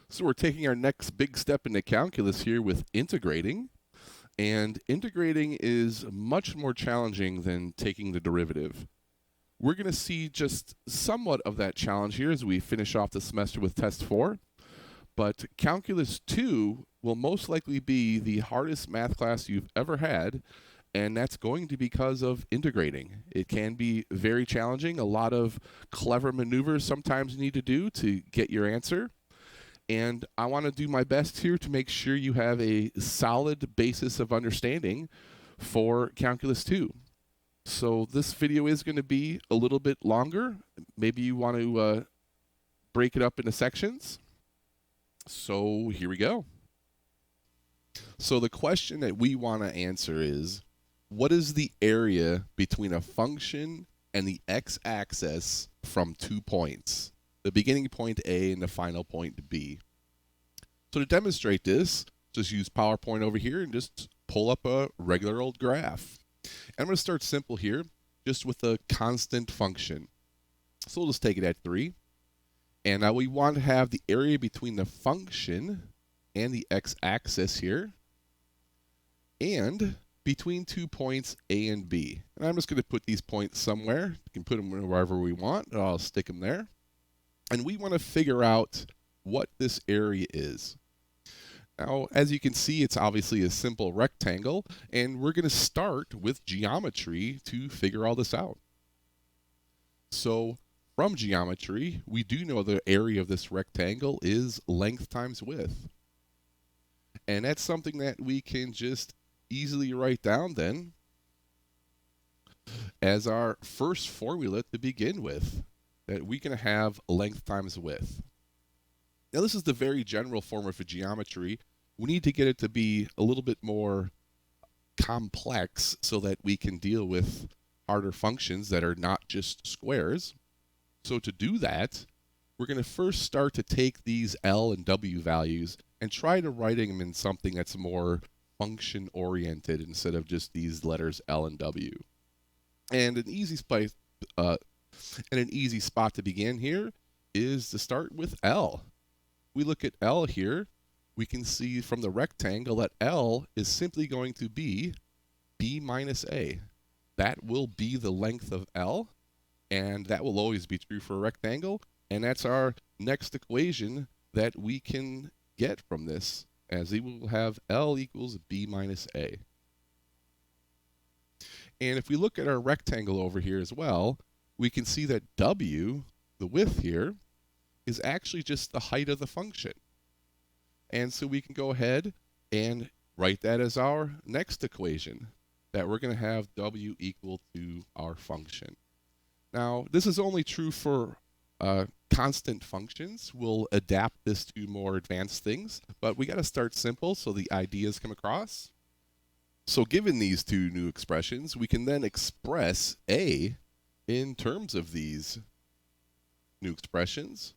So we're taking our next big step into calculus here with integrating. And integrating is much more challenging than taking the derivative. We're going to see just somewhat of that challenge here as we finish off the semester with test 4. But Calculus 2 will most likely be the hardest math class you've ever had, and that's going to be because of integrating. It can be very challenging. A lot of clever maneuvers sometimes you need to do to get your answer. And I want to do my best here to make sure you have a solid basis of understanding for Calculus 2. So this video is going to be a little bit longer. Maybe you want to break it up into sections. So here we go. So the question that we want to answer is, what is the area between a function and the x-axis from 2 points? The beginning point A and the final point B. So to demonstrate this, just use PowerPoint over here and just pull up a regular old graph. And I'm going to start simple here, just with a constant function. So we'll just take it at 3. And now we want to have the area between the function and the x-axis here, and between 2 points A and B. And I'm just going to put these points somewhere. You can put them wherever we want. I'll stick them there. And we want to figure out what this area is. Now, as you can see, it's obviously a simple rectangle, and we're going to start with geometry to figure all this out. So from geometry, we do know the area of this rectangle is length times width. And that's something that we can just easily write down then as our first formula to begin with, that we can have length times width. Now this is the very general formula for geometry. We need to get it to be a little bit more complex so that we can deal with harder functions that are not just squares. So to do that, we're going to first start to take these L and W values and try to writing them in something that's more function oriented instead of just these letters L and W. And an easy spot to begin here is to start with L. We look at L here, we can see from the rectangle that L is simply going to be B minus A. That will be the length of L, and that will always be true for a rectangle. And that's our next equation that we can get from this, as we will have L equals B minus A. And if we look at our rectangle over here as well, we can see that W, the width here, is actually just the height of the function. And so we can go ahead and write that as our next equation, that we're going to have W equal to our function. Now, this is only true for constant functions. We'll adapt this to more advanced things, but we got to start simple so the ideas come across. So given these two new expressions, we can then express A in terms of these new expressions.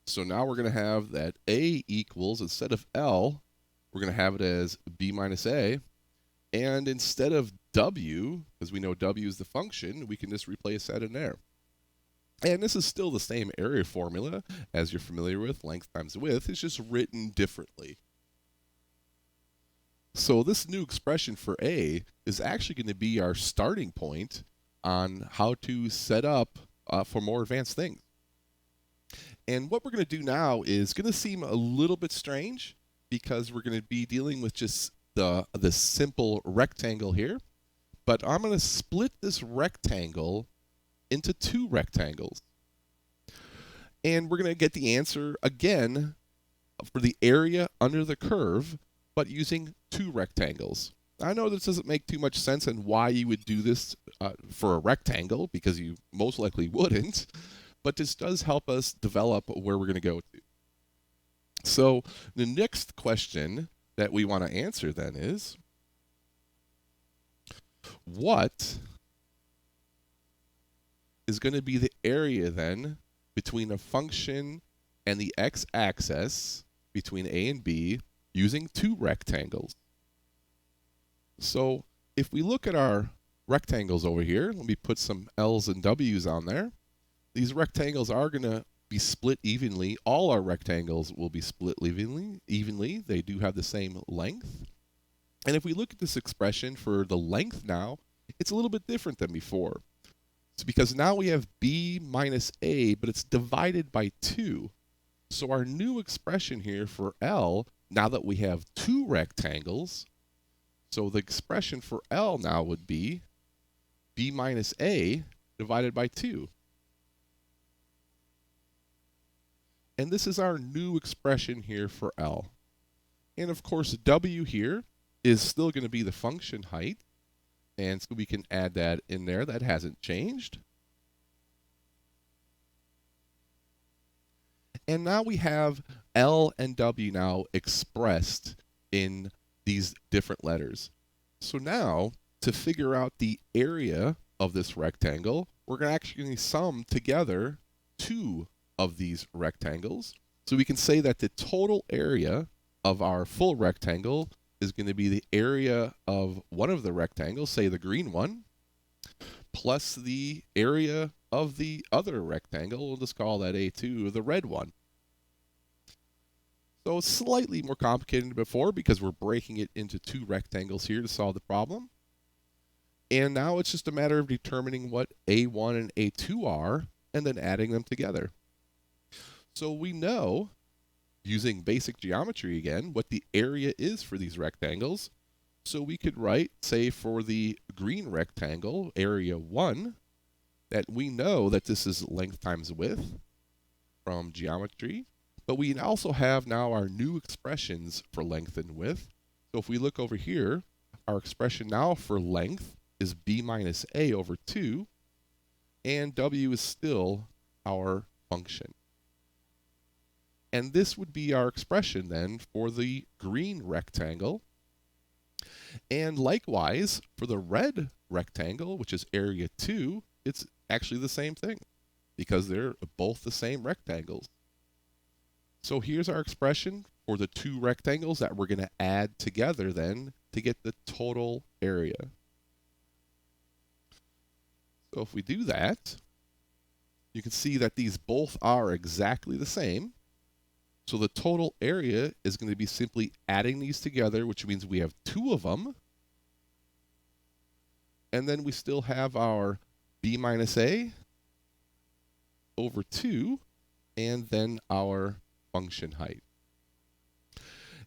So now we're going to have that A equals, instead of L, we're going to have it as B minus A. And instead of W, because we know W is the function, we can just replace that in there. And this is still the same area formula as you're familiar with, length times width. It's just written differently. So this new expression for A is actually going to be our starting point on how to set up for more advanced things. And what we're going to do now is going to seem a little bit strange, because we're going to be dealing with just the simple rectangle here. But I'm going to split this rectangle into 2 rectangles. And we're going to get the answer again for the area under the curve, but using 2 rectangles. I know this doesn't make too much sense and why you would do this for a rectangle, because you most likely wouldn't, but this does help us develop where we're going to go to. So the next question that we want to answer then is, what is going to be the area then between a function and the x-axis between A and B using 2 rectangles? So if we look at our rectangles over here, let me put some L's and W's on there. These rectangles are going to be split evenly. All our rectangles will be split evenly. They do have the same length. And if we look at this expression for the length now, it's a little bit different than before. It's because now we have b minus a, but it's divided by 2. So our new expression here for L, now that we have 2 rectangles, so the expression for L now would be b minus a divided by 2. And this is our new expression here for L. And of course, W here is still going to be the function height. And so we can add that in there. That hasn't changed. And now we have L and W now expressed in these different letters. So now, to figure out the area of this rectangle, we're going to actually sum together 2 of these rectangles. So we can say that the total area of our full rectangle is going to be the area of one of the rectangles, say the green one, plus the area of the other rectangle. We'll just call that A2, the red one. So it's slightly more complicated than before because we're breaking it into 2 rectangles here to solve the problem. And now it's just a matter of determining what A1 and A2 are and then adding them together. So we know, using basic geometry again, what the area is for these rectangles. So we could write, say for the green rectangle, area 1, that we know that this is length times width from geometry. But we also have now our new expressions for length and width. So if we look over here, our expression now for length is b minus a over 2, and w is still our function. And this would be our expression then for the green rectangle. And likewise, for the red rectangle, which is area 2, it's actually the same thing because they're both the same rectangles. So here's our expression for the 2 rectangles that we're going to add together then to get the total area. So if we do that, you can see that these both are exactly the same. So the total area is going to be simply adding these together, which means we have 2 of them. And then we still have our b minus a over 2, and then our function height.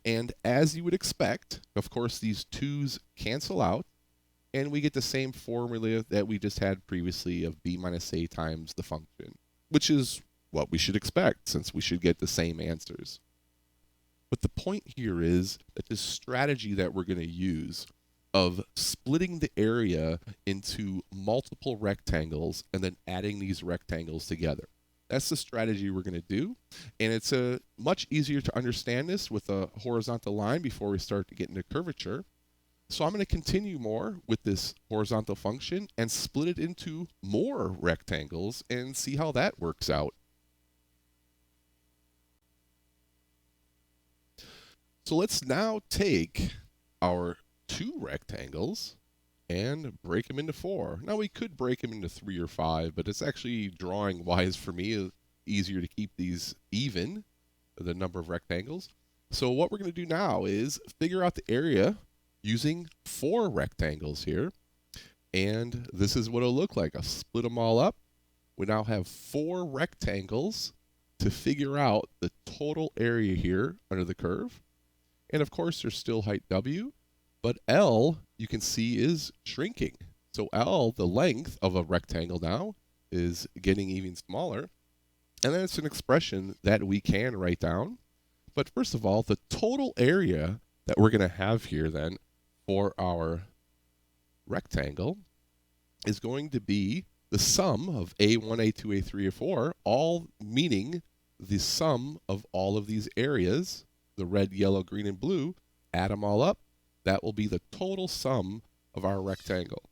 And as you would expect, of course, these 2's cancel out, and we get the same formula that we just had previously of b minus a times the function, which is what we should expect since we should get the same answers. But the point here is that this strategy that we're going to use of splitting the area into multiple rectangles and then adding these rectangles together. That's the strategy we're going to do. And it's much easier to understand this with a horizontal line before we start to get into curvature. So I'm going to continue more with this horizontal function and split it into more rectangles and see how that works out. So let's now take our 2 rectangles and break them into 4. Now we could break them into 3 or 5, but it's actually drawing wise for me easier to keep these even, the number of rectangles. So what we're going to do now is figure out the area using 4 rectangles here. And this is what it'll look like. I'll split them all up. We now have 4 rectangles to figure out the total area here under the curve. And of course, there's still height W, but L, you can see, is shrinking. So L, the length of a rectangle now, is getting even smaller. And then it's an expression that we can write down. But first of all, the total area that we're going to have here then for our rectangle is going to be the sum of A1, A2, A3, A4, all meaning the sum of all of these areas, the red, yellow, green, and blue, add them all up. That will be the total sum of our rectangle.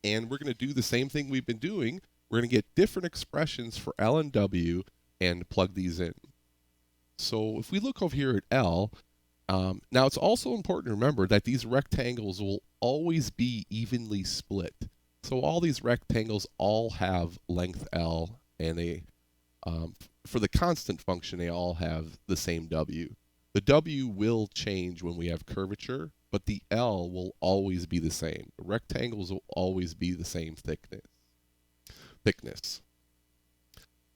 And we're going to do the same thing we've been doing. We're going to get different expressions for L and W and plug these in. So if we look over here at L, now it's also important to remember that these rectangles will always be evenly split. So all these rectangles all have length L, and they For the constant function, they all have the same w. The w will change when we have curvature, but the L will always be the same. The rectangles will always be the same thickness.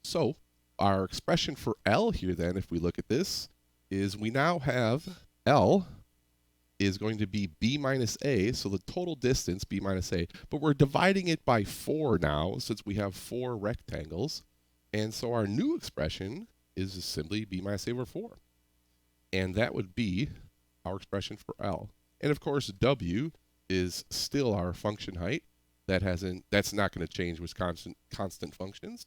So our expression for L here then, if we look at this, is we now have L is going to be b minus a, so the total distance, b minus a, but we're dividing it by 4 now, since we have 4 rectangles, and so our new expression is simply b minus a over 4. And that would be our expression for L. And of course, w is still our function height. That's not going to change with constant functions.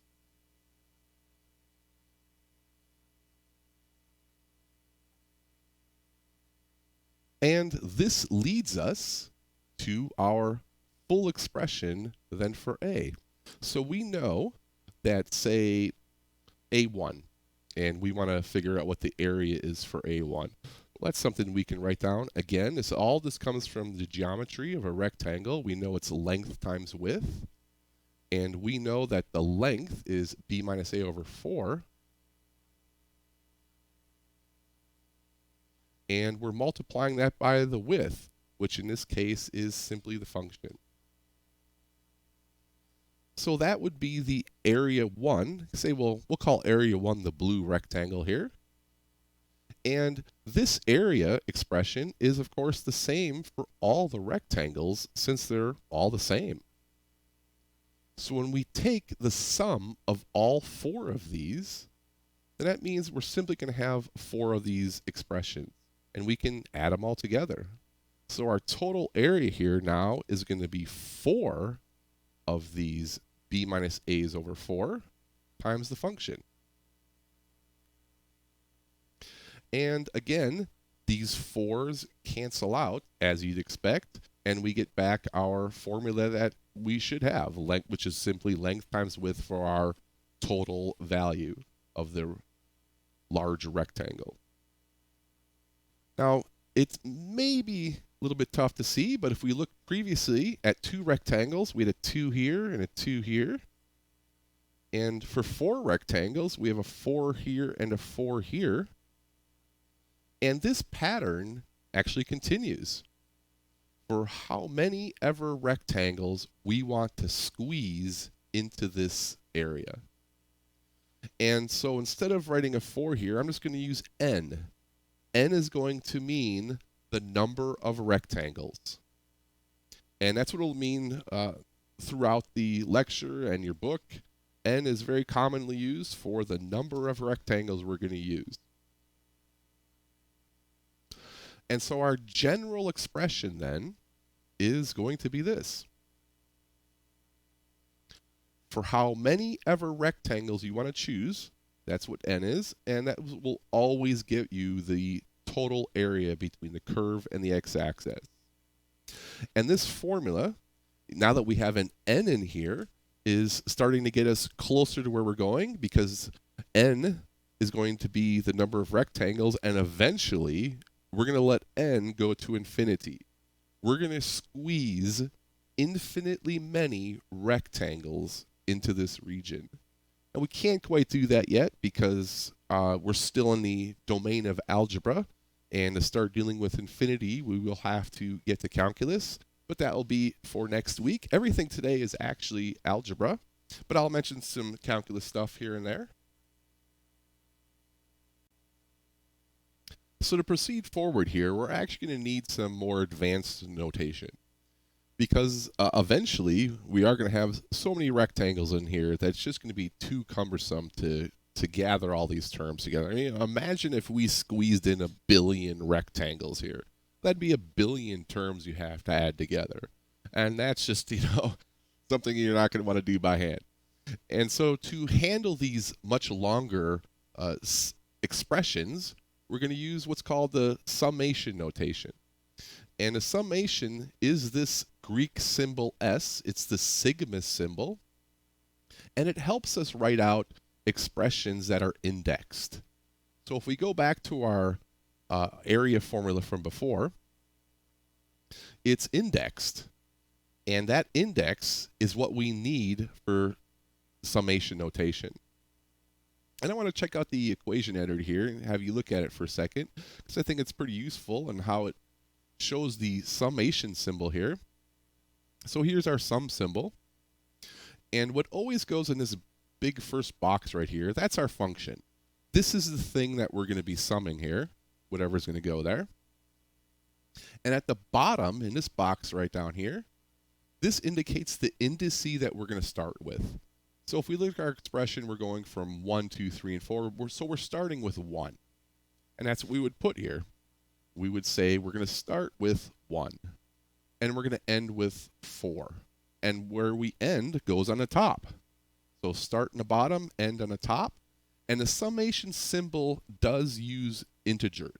And this leads us to our full expression then for A. So we know that, say, A1, and we want to figure out what the area is for A1. Well, that's something we can write down. Again, all this comes from the geometry of a rectangle. We know it's length times width, and we know that the length is b minus a over 4. And we're multiplying that by the width, which in this case is simply the function. So that would be the area 1. Say, we'll call area 1 the blue rectangle here. And this area expression is, of course, the same for all the rectangles since they're all the same. So when we take the sum of all 4 of these, then that means we're simply going to have 4 of these expressions, and we can add them all together. So our total area here now is going to be 4 of these b minus a's over 4 times the function. And again, these 4's cancel out, as you'd expect, and we get back our formula that we should have, which is simply length times width for our total value of the large rectangle. Now, it's maybe a little bit tough to see, but if we look previously at 2 rectangles, we had a 2 here and a 2 here. And for 4 rectangles, we have a 4 here and a 4 here. And this pattern actually continues for how many ever rectangles we want to squeeze into this area. And so instead of writing a 4 here, I'm just going to use n. N is going to mean the number of rectangles. And that's what it'll mean throughout the lecture and your book. N is very commonly used for the number of rectangles we're going to use. And so our general expression then is going to be this. For how many ever rectangles you want to choose, that's what n is, and that will always give you the total area between the curve and the x-axis. And this formula, now that we have an n in here, is starting to get us closer to where we're going, because n is going to be the number of rectangles, and eventually we're going to let n go to infinity. We're going to squeeze infinitely many rectangles into this region. And we can't quite do that yet because we're still in the domain of algebra. And to start dealing with infinity, we will have to get to calculus. But that will be for next week. Everything today is actually algebra. But I'll mention some calculus stuff here and there. So to proceed forward here, we're actually going to need some more advanced notation. Because eventually, we are going to have so many rectangles in here that it's just going to be too cumbersome to gather all these terms together. I mean, imagine if we squeezed in 1 billion rectangles here. That'd be 1 billion terms you have to add together. And that's just, something you're not going to want to do by hand. And so to handle these much longer expressions, we're going to use what's called the summation notation. And a summation is this Greek symbol S. It's the sigma symbol. And it helps us write out expressions that are indexed. So if we go back to our area formula from before, it's indexed. And that index is what we need for summation notation. And I want to check out the equation editor here and have you look at it for a second, because I think it's pretty useful and how it shows the summation symbol here. So here's our sum symbol. And what always goes in this big first box right here, that's our function. This is the thing that we're going to be summing here, whatever's going to go there. And at the bottom, in this box right down here, this indicates the indice that we're going to start with. So if we look at our expression, we're going from 1, 2, 3, and 4. So we're starting with 1. And that's what we would put here. We would say we're going to start with 1. And we're going to end with 4. And where we end goes on the top. So start on the bottom, end on the top. And the summation symbol does use integers.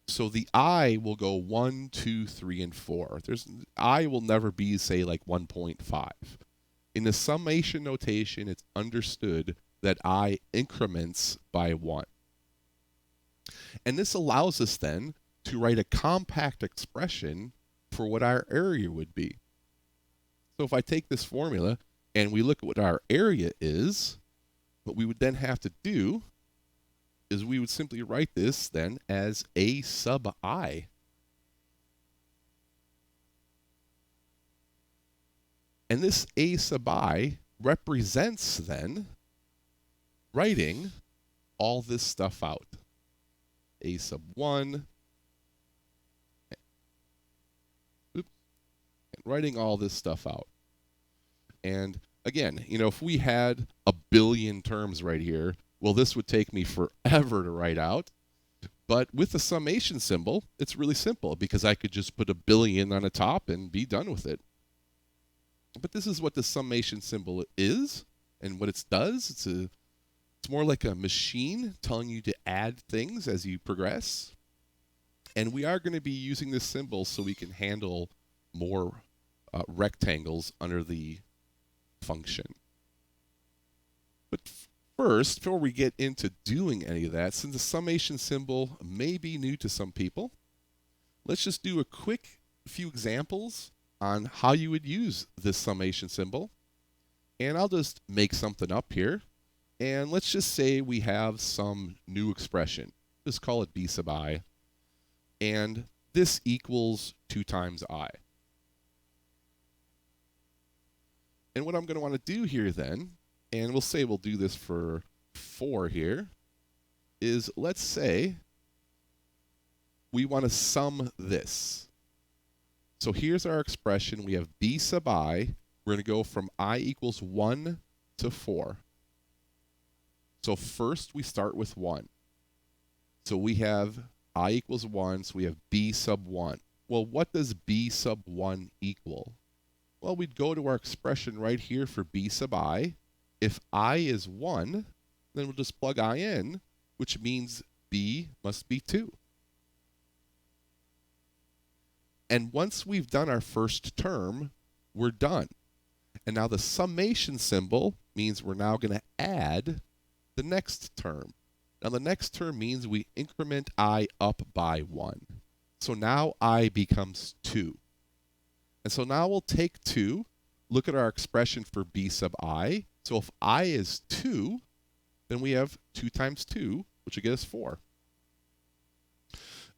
So the I will go 1, 2, 3, and 4. I will never be, say, like 1.5. In the summation notation, it's understood that I increments by 1. And this allows us then to write a compact expression for what our area would be. So if I take this formula and we look at what our area is, what we would then have to do is we would simply write this then as A sub I. And this A sub I represents then writing all this stuff out. A sub 1, and writing all this stuff out. And again, if we had a billion terms right here, well, this would take me forever to write out. But with the summation symbol, it's really simple because I could just put a billion on the top and be done with it. But this is what the summation symbol is and what it does. It's more like a machine telling you to add things as you progress. And we are going to be using this symbol so we can handle more rectangles under the function. But first, before we get into doing any of that, since the summation symbol may be new to some people, let's just do a quick few examples on how you would use this summation symbol. And I'll just make something up here. And let's just say we have some new expression. Just call it B sub I. And this equals 2 times I. And what I'm going to want to do here then, and we'll say we'll do this for 4 here, is let's say we want to sum this. So here's our expression. We have B sub I. We're going to go from I equals 1 to 4. So first we start with 1. So we have I equals 1, so we have B sub 1. Well, what does B sub 1 equal? Well, we'd go to our expression right here for B sub I. If I is 1, then we'll just plug I in, which means B must be 2. And once we've done our first term, we're done. And now the summation symbol means we're now going to add the next term. Now the next term means we increment I up by 1. So now I becomes 2. And so now we'll take 2, look at our expression for B sub I. So if I is 2, then we have 2 times 2, which will get us 4.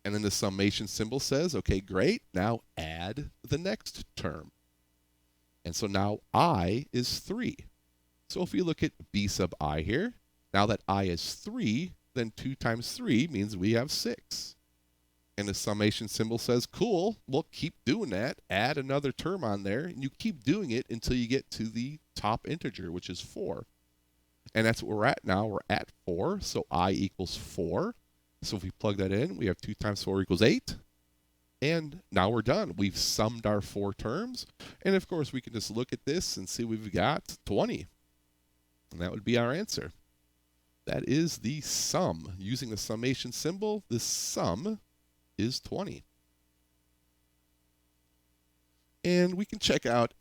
And then the summation symbol says, okay, great, now add the next term. And so now I is 3. So if we look at B sub I here, now that I is 3, then 2 times 3 means we have 6. And the summation symbol says, cool, well, keep doing that. Add another term on there, and you keep doing it until you get to the top integer, which is 4. And that's what we're at now. We're at 4, so I equals 4. So if we plug that in, we have 2 times 4 equals 8. And now we're done. We've summed our 4 terms. And of course, we can just look at this and see we've got 20. And that would be our answer. That is the sum. Using the summation symbol, the sum is 20. And we can check out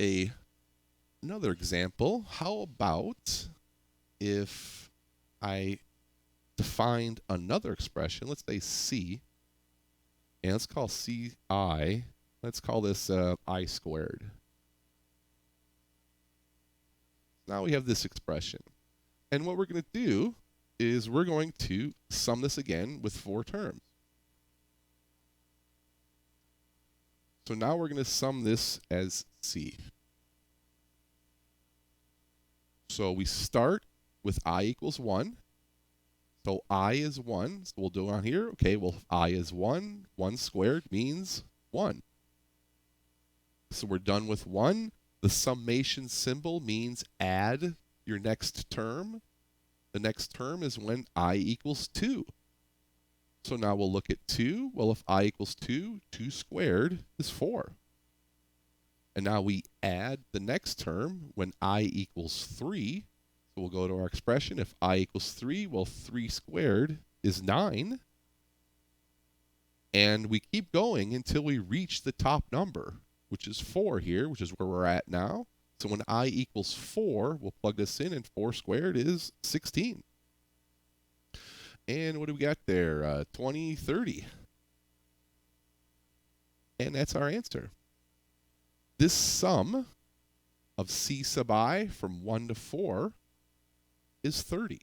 another example. How about if I defined another expression, let's say C, and let's call CI, let's call this I squared. Now we have this expression. And what we're going to do is we're going to sum this again with 4 terms. So now we're going to sum this as C. So we start with I equals 1. So I is 1. So we'll do on here. Okay, well, if I is 1, 1 squared means 1. So we're done with 1. The summation symbol means add your next term. The next term is when I equals 2. So now we'll look at 2. Well, if I equals 2, 2 squared is 4. And now we add the next term when I equals 3. So we'll go to our expression. If I equals 3, well, 3 squared is 9. And we keep going until we reach the top number, which is 4 here, which is where we're at now. So when I equals 4, we'll plug this in, and 4 squared is 16. And what do we got there? 20, 30. And that's our answer. This sum of C sub I from 1 to 4 is 30.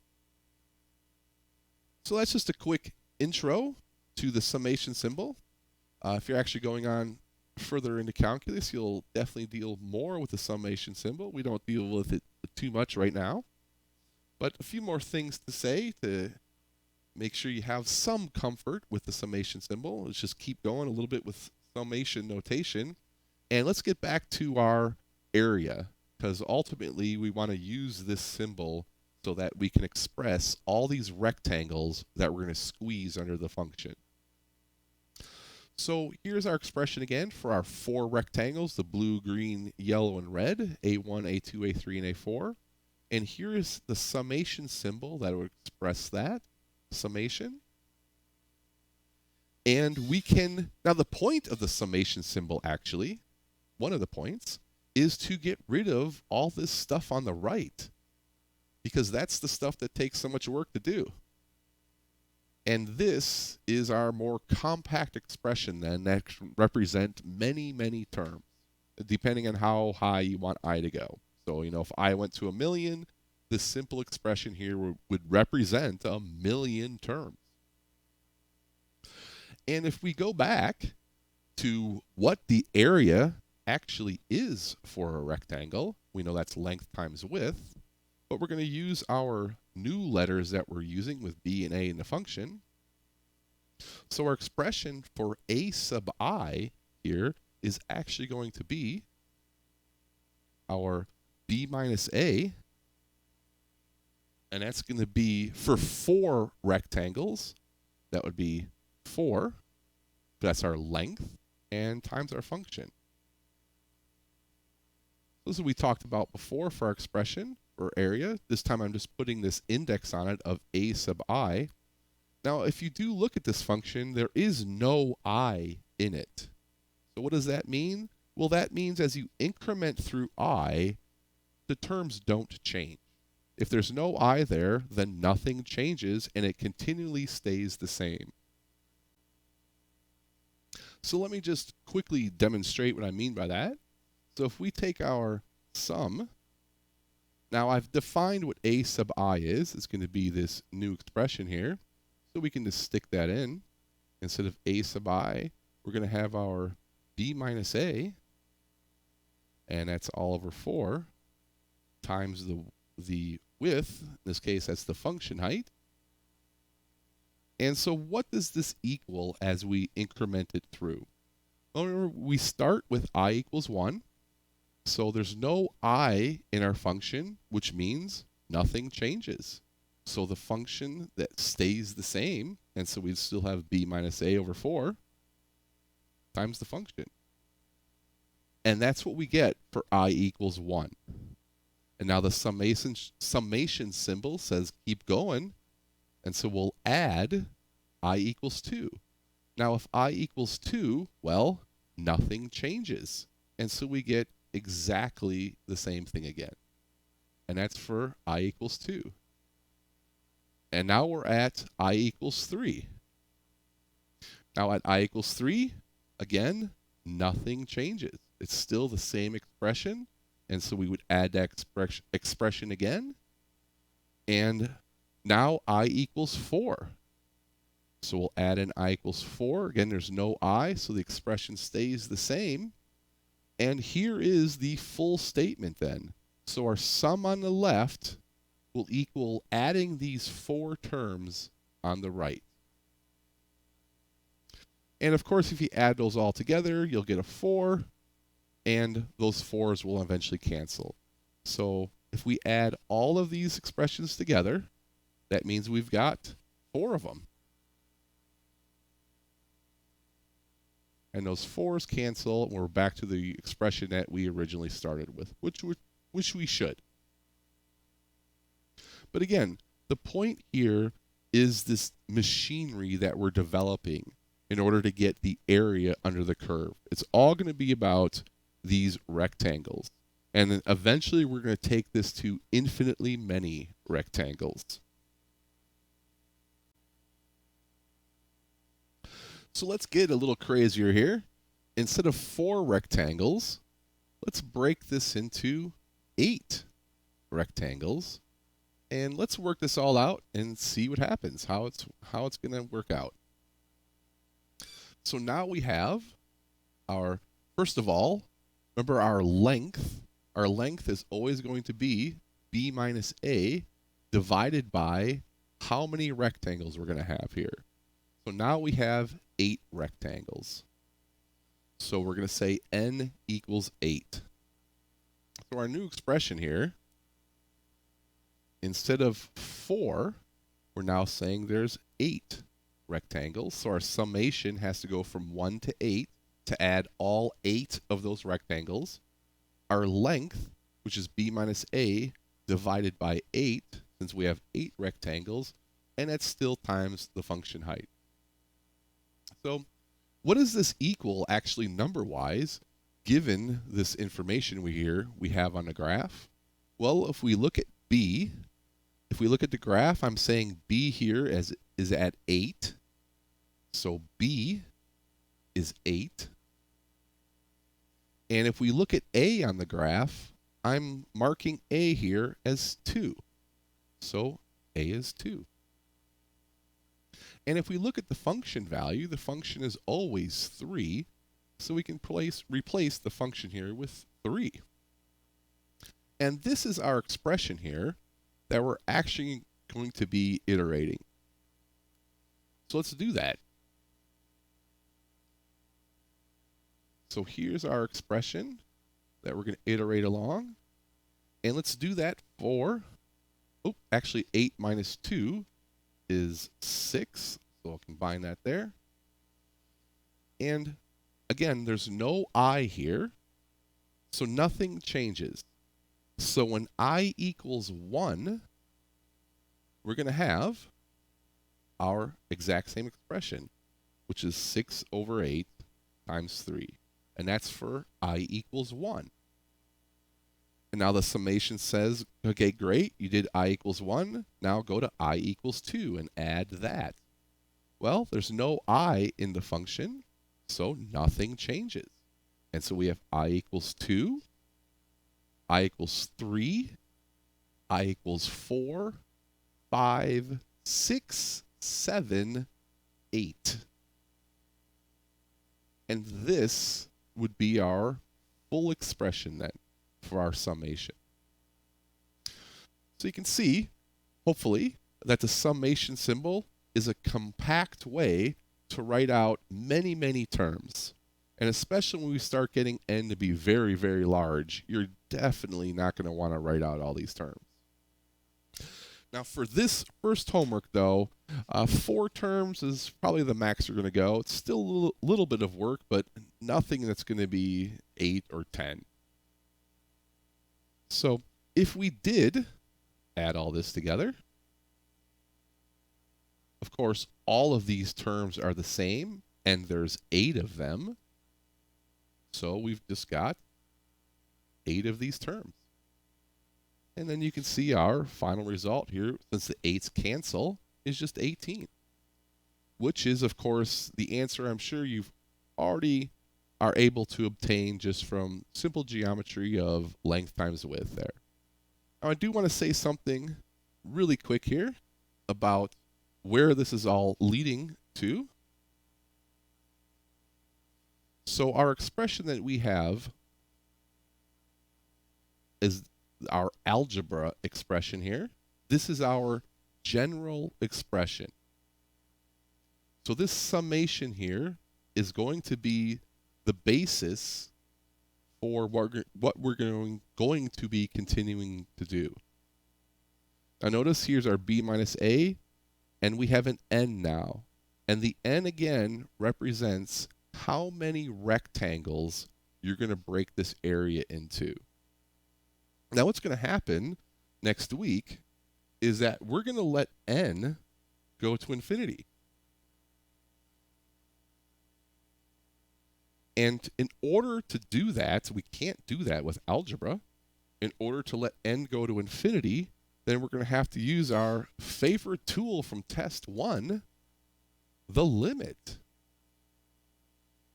So that's just a quick intro to the summation symbol. If you're actually going on further into calculus, you'll definitely deal more with the summation symbol. We don't deal with it too much right now. But a few more things to say to make sure you have some comfort with the summation symbol. Let's just keep going a little bit with summation notation. And let's get back to our area, because ultimately we want to use this symbol so that we can express all these rectangles that we're going to squeeze under the function. So here's our expression again for our 4 rectangles, the blue, green, yellow, and red, A1, A2, A3, and A4. And here is the summation symbol that would express that, summation. And we can, now the point of the summation symbol actually, one of the points, is to get rid of all this stuff on the right, because that's the stuff that takes so much work to do. And this is our more compact expression then that represent many, many terms, depending on how high you want I to go. So, if I went to 1,000,000, this simple expression here would represent 1,000,000 terms. And if we go back to what the area actually is for a rectangle, we know that's length times width, but we're going to use our new letters that we're using with b and a in the function. So our expression for a sub I here is actually going to be our b minus a, and that's going to be for 4 rectangles. That would be 4. That's our length, and times our function. This is what we talked about before for our expression or area. This time I'm just putting this index on it of a sub I. Now, if you do look at this function, there is no I in it. So what does that mean? Well, that means as you increment through I, the terms don't change. If there's no I there, then nothing changes and it continually stays the same. So let me just quickly demonstrate what I mean by that. So if we take our sum, now I've defined what a sub I is. It's going to be this new expression here. So we can just stick that in. Instead of a sub I, we're going to have our b minus a, and that's all over 4, times the width. In this case, that's the function height. And so what does this equal as we increment it through? Well, remember, we start with I equals 1. So there's no I in our function, which means nothing changes. So the function that stays the same, and so we'd still have b minus a over 4 times the function. And that's what we get for I equals 1. And now the summation symbol says keep going. And so we'll add I equals 2. Now if I equals 2, well, nothing changes. And so we get exactly the same thing again. And that's for I equals 2. And now we're at I equals 3. Now at I equals 3, again, nothing changes. It's still the same expression. And so we would add that expression again. And Now I equals 4. So we'll add in I equals 4. Again, there's no I, so the expression stays the same. And here is the full statement then. So our sum on the left will equal adding these 4 terms on the right. And of course, if you add those all together, you'll get a 4, and those 4s will eventually cancel. So if we add all of these expressions together, that means we've got 4 of them. And those 4s cancel, and we're back to the expression that we originally started with, which we should. But again, the point here is this machinery that we're developing in order to get the area under the curve. It's all going to be about these rectangles. And then eventually we're going to take this to infinitely many rectangles. So let's get a little crazier here. Instead of 4 rectangles, let's break this into 8 rectangles. And let's work this all out and see what happens, how it's going to work out. So now we have our, first of all, remember our length. Our length is always going to be b minus a divided by how many rectangles we're going to have here. So now we have 8 rectangles. So we're going to say n equals 8. So our new expression here, instead of 4, we're now saying there's 8 rectangles. So our summation has to go from 1 to 8 to add all 8 of those rectangles. Our length, which is b minus a, divided by 8, since we have 8 rectangles, and that's still times the function height. So what does this equal actually number-wise, given this information we have on the graph? Well, if we look at b, if we look at the graph, I'm saying b here is at 8. So b is 8. And if we look at a on the graph, I'm marking a here as 2. So a is 2. And if we look at the function value, the function is always 3. So we can replace the function here with 3. And this is our expression here that we're actually going to be iterating. So let's do that. So here's our expression that we're going to iterate along. And let's do that for, actually 8 minus 2 is 6. So I'll combine that there. And again, there's no I here, so nothing changes. So when I equals 1, we're going to have our exact same expression, which is 6 over 8 times 3. And that's for I equals 1. And now the summation says, okay, great, you did I equals 1. Now go to I equals 2 and add that. Well, there's no I in the function, so nothing changes. And so we have I equals 2, I equals 3, I equals 4, 5, 6, 7, 8. And this would be our full expression then for our summation. So you can see, hopefully, that the summation symbol is a compact way to write out many, many terms. And especially when we start getting n to be very, very large, you're definitely not going to want to write out all these terms. Now for this first homework though, 4 terms is probably the max you're going to go. It's still a little bit of work, but nothing that's going to be 8 or 10. So if we did add all this together, of course, all of these terms are the same, and there's 8 of them. So we've just got 8 of these terms. And then you can see our final result here, since the 8s cancel, is just 18. Which is, of course, the answer I'm sure you've already are able to obtain just from simple geometry of length times width there. Now I do want to say something really quick here. about where this is all leading to. So our expression that we have is our algebra expression here. This is our general expression. So this summation here is going to be the basis for what we're going to be continuing to do. Now notice here's our b minus a, and we have an n now. And the n again represents how many rectangles you're going to break this area into. Now what's going to happen next week is that we're going to let n go to infinity. And in order to do that, we can't do that with algebra. In order to let n go to infinity, then we're going to have to use our favorite tool from test 1, the limit.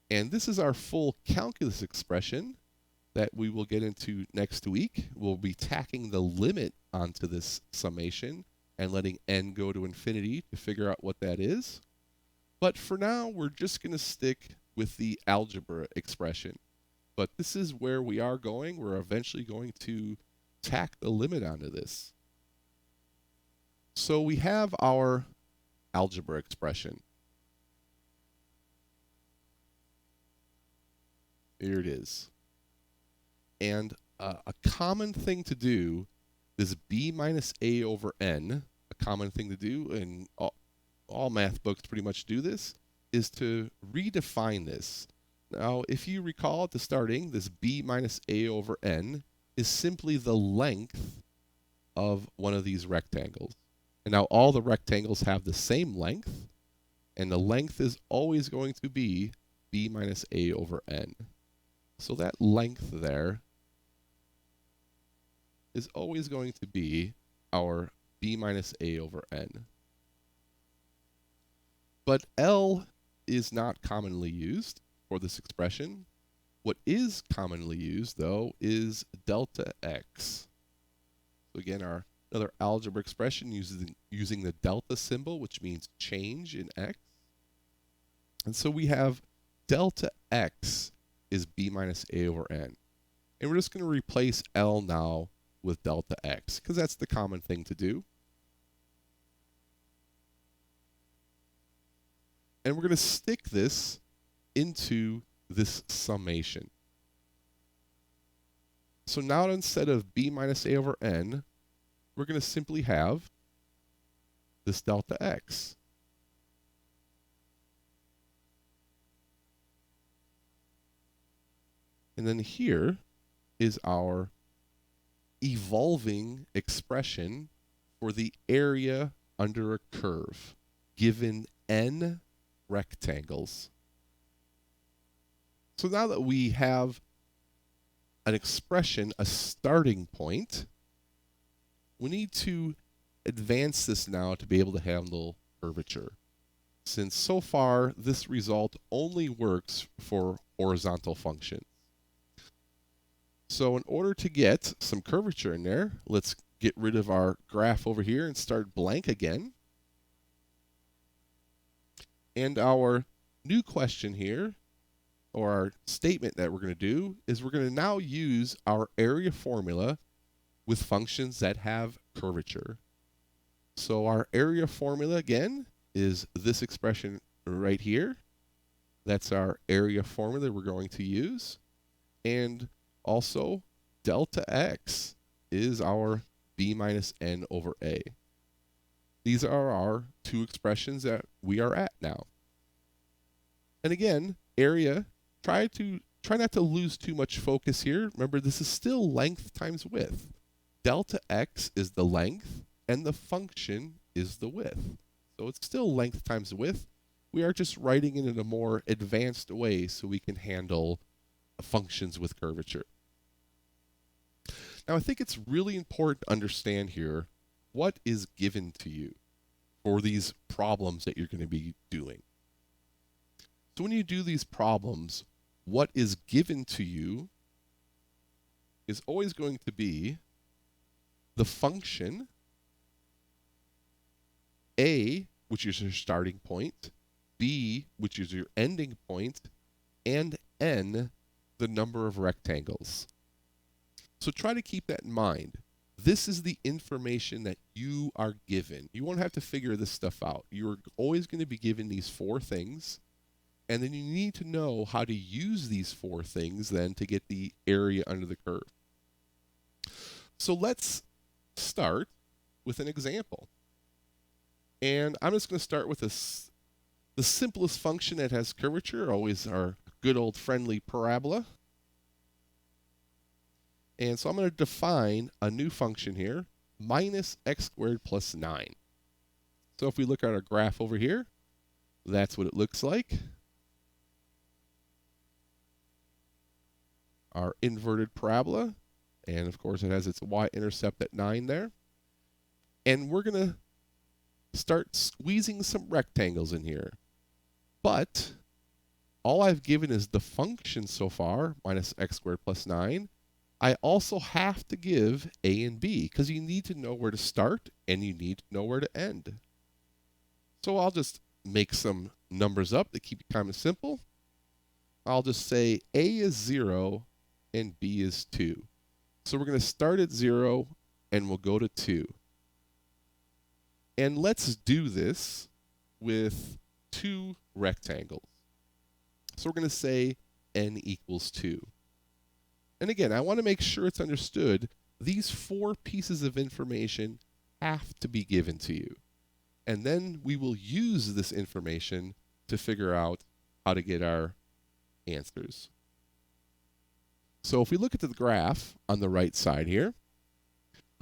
And this is our full calculus expression that we will get into next week. We'll be tacking the limit onto this summation and letting n go to infinity to figure out what that is. But for now, we're just going to stick with the algebra expression. But this is where we are going. We're eventually going to tack the limit onto this. So we have our algebra expression. Here it is. And a common thing to do is b minus a over n. A common thing to do, and all math books pretty much do this, is to redefine this. Now, if you recall at the starting, this b minus a over n is simply the length of one of these rectangles. And now all the rectangles have the same length, and the length is always going to be b minus a over n. So that length there is always going to be our b minus a over n. But L is not commonly used for this expression. What is commonly used, though, is delta x. So again, another algebra expression using the delta symbol, which means change in x. And so we have delta x is b minus a over n. And we're just going to replace L now with delta x, because that's the common thing to do. And we're going to stick this into this summation. So now instead of b minus a over n, we're going to simply have this delta x. And then here is our evolving expression for the area under a curve, given n rectangles. So now that we have an expression, a starting point, we need to advance this now to be able to handle curvature. Since so far, this result only works for horizontal functions. So in order to get some curvature in there, let's get rid of our graph over here and start blank again. And our new question here, or our statement that we're going to do, is we're going to now use our area formula with functions that have curvature. So our area formula, again, is this expression right here. That's our area formula we're going to use. And also, delta x is our b minus n over a. These are our two expressions that we are at now. And again, area, try not to lose too much focus here. Remember, this is still length times width. Delta x is the length, and the function is the width. So it's still length times width. We are just writing it in a more advanced way so we can handle functions with curvature. Now, I think it's really important to understand here what is given to you for these problems that you're going to be doing. So when you do these problems, what is given to you is always going to be the function A, which is your starting point, B, which is your ending point, and N, the number of rectangles. So try to keep that in mind. This is the information that you are given. You won't have to figure this stuff out. You're always going to be given these 4 things, and then you need to know how to use these 4 things then to get the area under the curve. So let's start with an example. And I'm just going to start with the simplest function that has curvature, always our good old friendly parabola. And so I'm going to define a new function here, minus x squared plus 9. So if we look at our graph over here, that's what it looks like. Our inverted parabola, and of course it has its y-intercept at 9 there. And we're going to start squeezing some rectangles in here. But all I've given is the function so far, minus x squared plus 9. I also have to give a and b, because you need to know where to start and you need to know where to end. So I'll just make some numbers up to keep it kind of simple. I'll just say a is 0 and b is 2. So we're going to start at 0 and we'll go to 2. And let's do this with 2 rectangles. So we're going to say n equals 2. And again, I want to make sure it's understood these 4 pieces of information have to be given to you. And then we will use this information to figure out how to get our answers. So if we look at the graph on the right side here,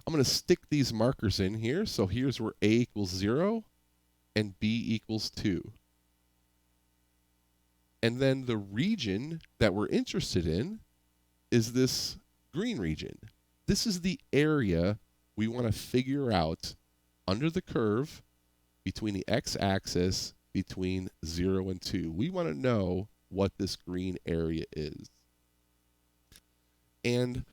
I'm going to stick these markers in here. So here's where a equals 0 and b equals 2. And then the region that we're interested in is this green region. This is the area we want to figure out under the curve between the x-axis between 0 and 2. We want to know what this green area is. And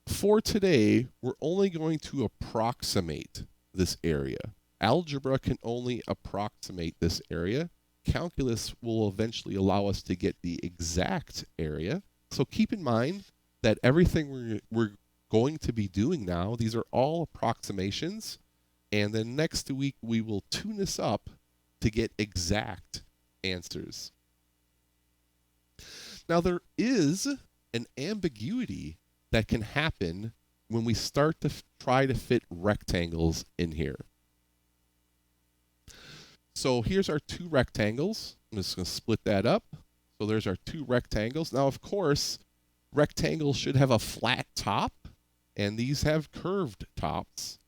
for today, we're only going to approximate this area. Algebra can only approximate this area. Calculus will eventually allow us to get the exact area. So keep in mind that everything we're going to be doing now, these are all approximations. And then next week, we will tune this up to get exact answers. Now, there is an ambiguity that can happen when we start to try to fit rectangles in here. So here's our 2 rectangles. I'm just going to split that up. So there's our 2 rectangles. Now, of course, rectangles should have a flat top, and these have curved tops.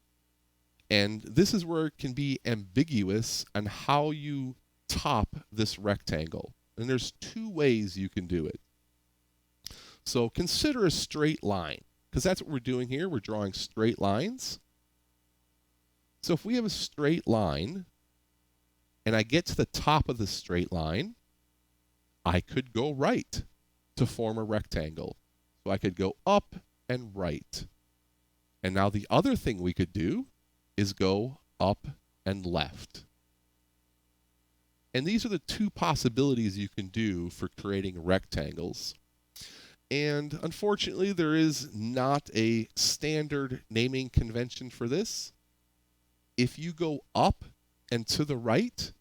And this is where it can be ambiguous on how you top this rectangle. And there's 2 ways you can do it. So consider a straight line, because that's what we're doing here. We're drawing straight lines. So if we have a straight line, and I get to the top of the straight line, I could go right to form a rectangle. So I could go up and right. And now the other thing we could do is go up and left. And these are the 2 possibilities you can do for creating rectangles. And unfortunately, there is not a standard naming convention for this. If you go up and to the right,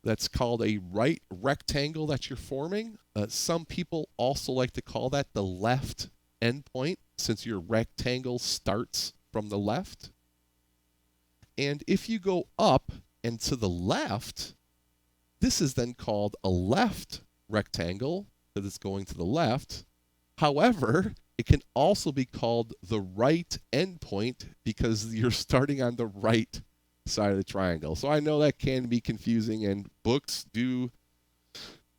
that's called a right rectangle that you're forming. Some people also like to call that the left endpoint, since your rectangle starts from the left. And if you go up and to the left, this is then called a left rectangle, because it's going to the left. However, it can also be called the right endpoint because you're starting on the right side of the triangle. So I know that can be confusing, and books do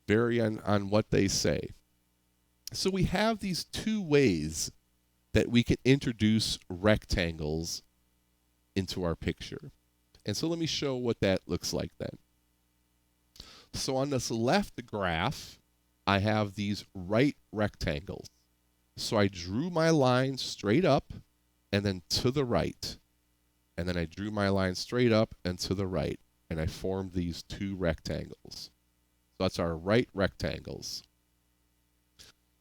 vary on what they say. So we have these 2 ways that we can introduce rectangles into our picture. And so let me show what that looks like then. So on this left graph, I have these right rectangles. So I drew my line straight up and then to the right. and then I drew my line straight up and to the right, and I formed these two rectangles. So that's our right rectangles.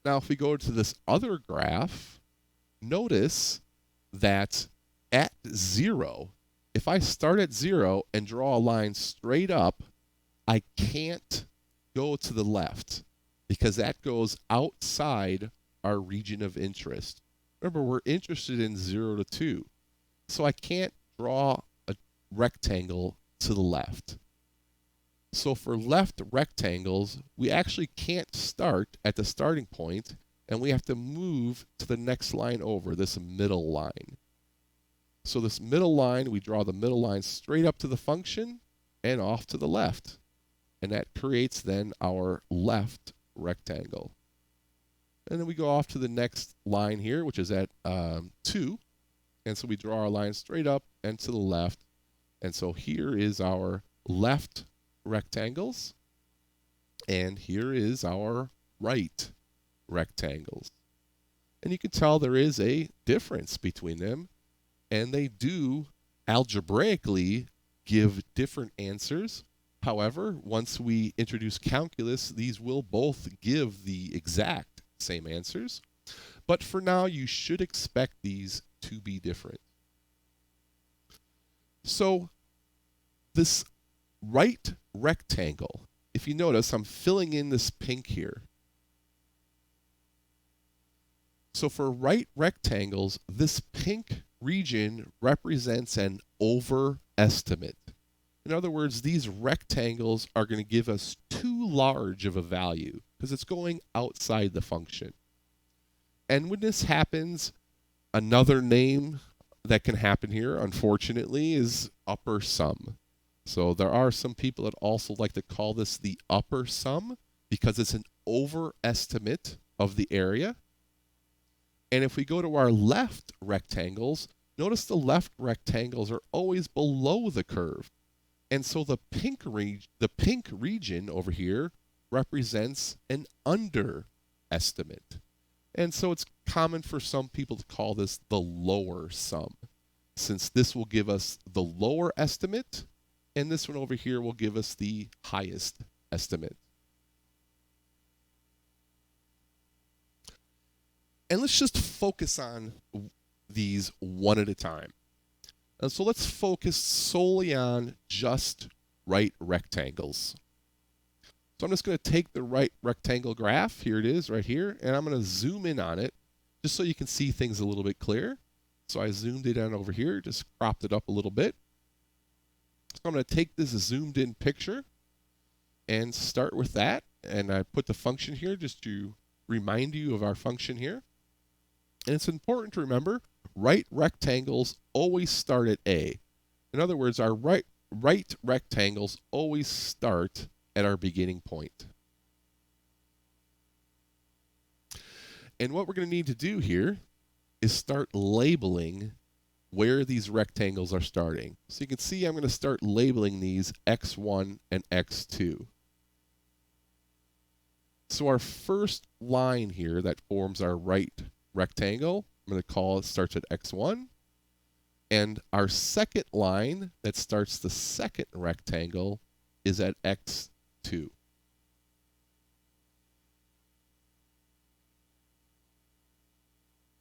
Now, if we go to this other graph, notice that at 0, if I start at 0 and draw a line straight up, I can't go to the left because that goes outside our region of interest. Remember, we're interested in 0 to 2, so I can't draw a rectangle to the left. So for left rectangles, we actually can't start at the starting point, and we have to move to the next line over, this middle line. So this middle line, we draw the middle line straight up to the function and off to the left. And that creates then our left rectangle. And then we go off to the next line here, which is at 2. And so we draw our line straight up and to the left. And so here is our left rectangles, and here is our right rectangles. And you can tell there is a difference between them, and they do algebraically give different answers. However, once we introduce calculus, these will both give the exact same answers. But for now, you should expect these to be different. So this right rectangle, if you notice, I'm filling in this pink here. So for right rectangles, this pink region represents an overestimate. In other words, these rectangles are going to give us too large of a value because it's going outside the function. And when this happens, another name that can happen here, unfortunately, is upper sum. So there are some people that also like to call this the upper sum because it's an overestimate of the area. And if we go to our left rectangles, notice the left rectangles are always below the curve. And so the pink region over here represents an underestimate. And so it's common for some people to call this the lower sum, since this will give us the lower estimate, and this one over here will give us the highest estimate. And let's just focus on these one at a time. And so let's focus solely on just right rectangles. So I'm just going to take the right rectangle graph, here it is right here, and I'm going to zoom in on it just so you can see things a little bit clearer. So I zoomed it in over here, just cropped it up a little bit. So I'm going to take this zoomed in picture and start with that. And I put the function here just to remind you of our function here. And it's important to remember, right rectangles always start at A. In other words, our right rectangles always start at our beginning point. And what we're going to need to do here is start labeling where these rectangles are starting. So you can see I'm going to start labeling these x1 and x2. So our first line here that forms our right rectangle, I'm going to call it, starts at x1. And our second line that starts the second rectangle is at x2.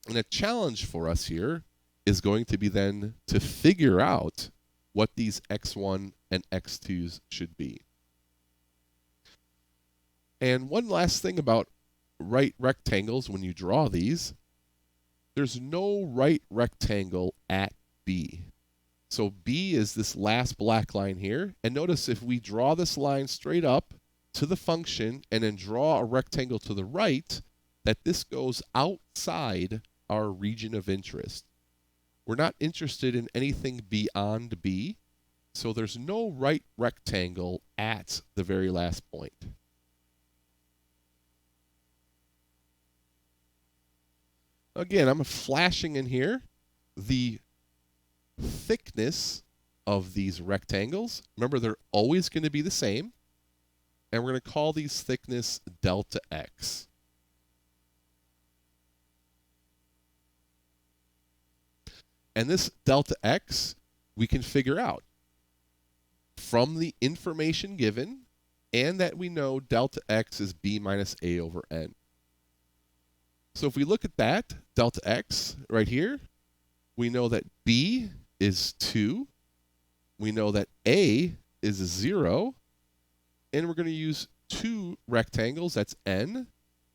And a challenge for us here is going to be then to figure out what these x1 and x2s should be. And one last thing about right rectangles when you draw these, there's no right rectangle at B. So B is this last black line here. And notice if we draw this line straight up to the function and then draw a rectangle to the right, that this goes outside our region of interest. We're not interested in anything beyond B, so there's no right rectangle at the very last point. Again, I'm flashing in here the thickness of these rectangles. Remember, they're always going to be the same, and we're going to call these thickness delta x. And this delta x we can figure out from the information given and that we know delta x is b minus a over n. So if we look at that, delta x right here, we know that b is 2, we know that a is 0, and we're going to use two rectangles, that's n,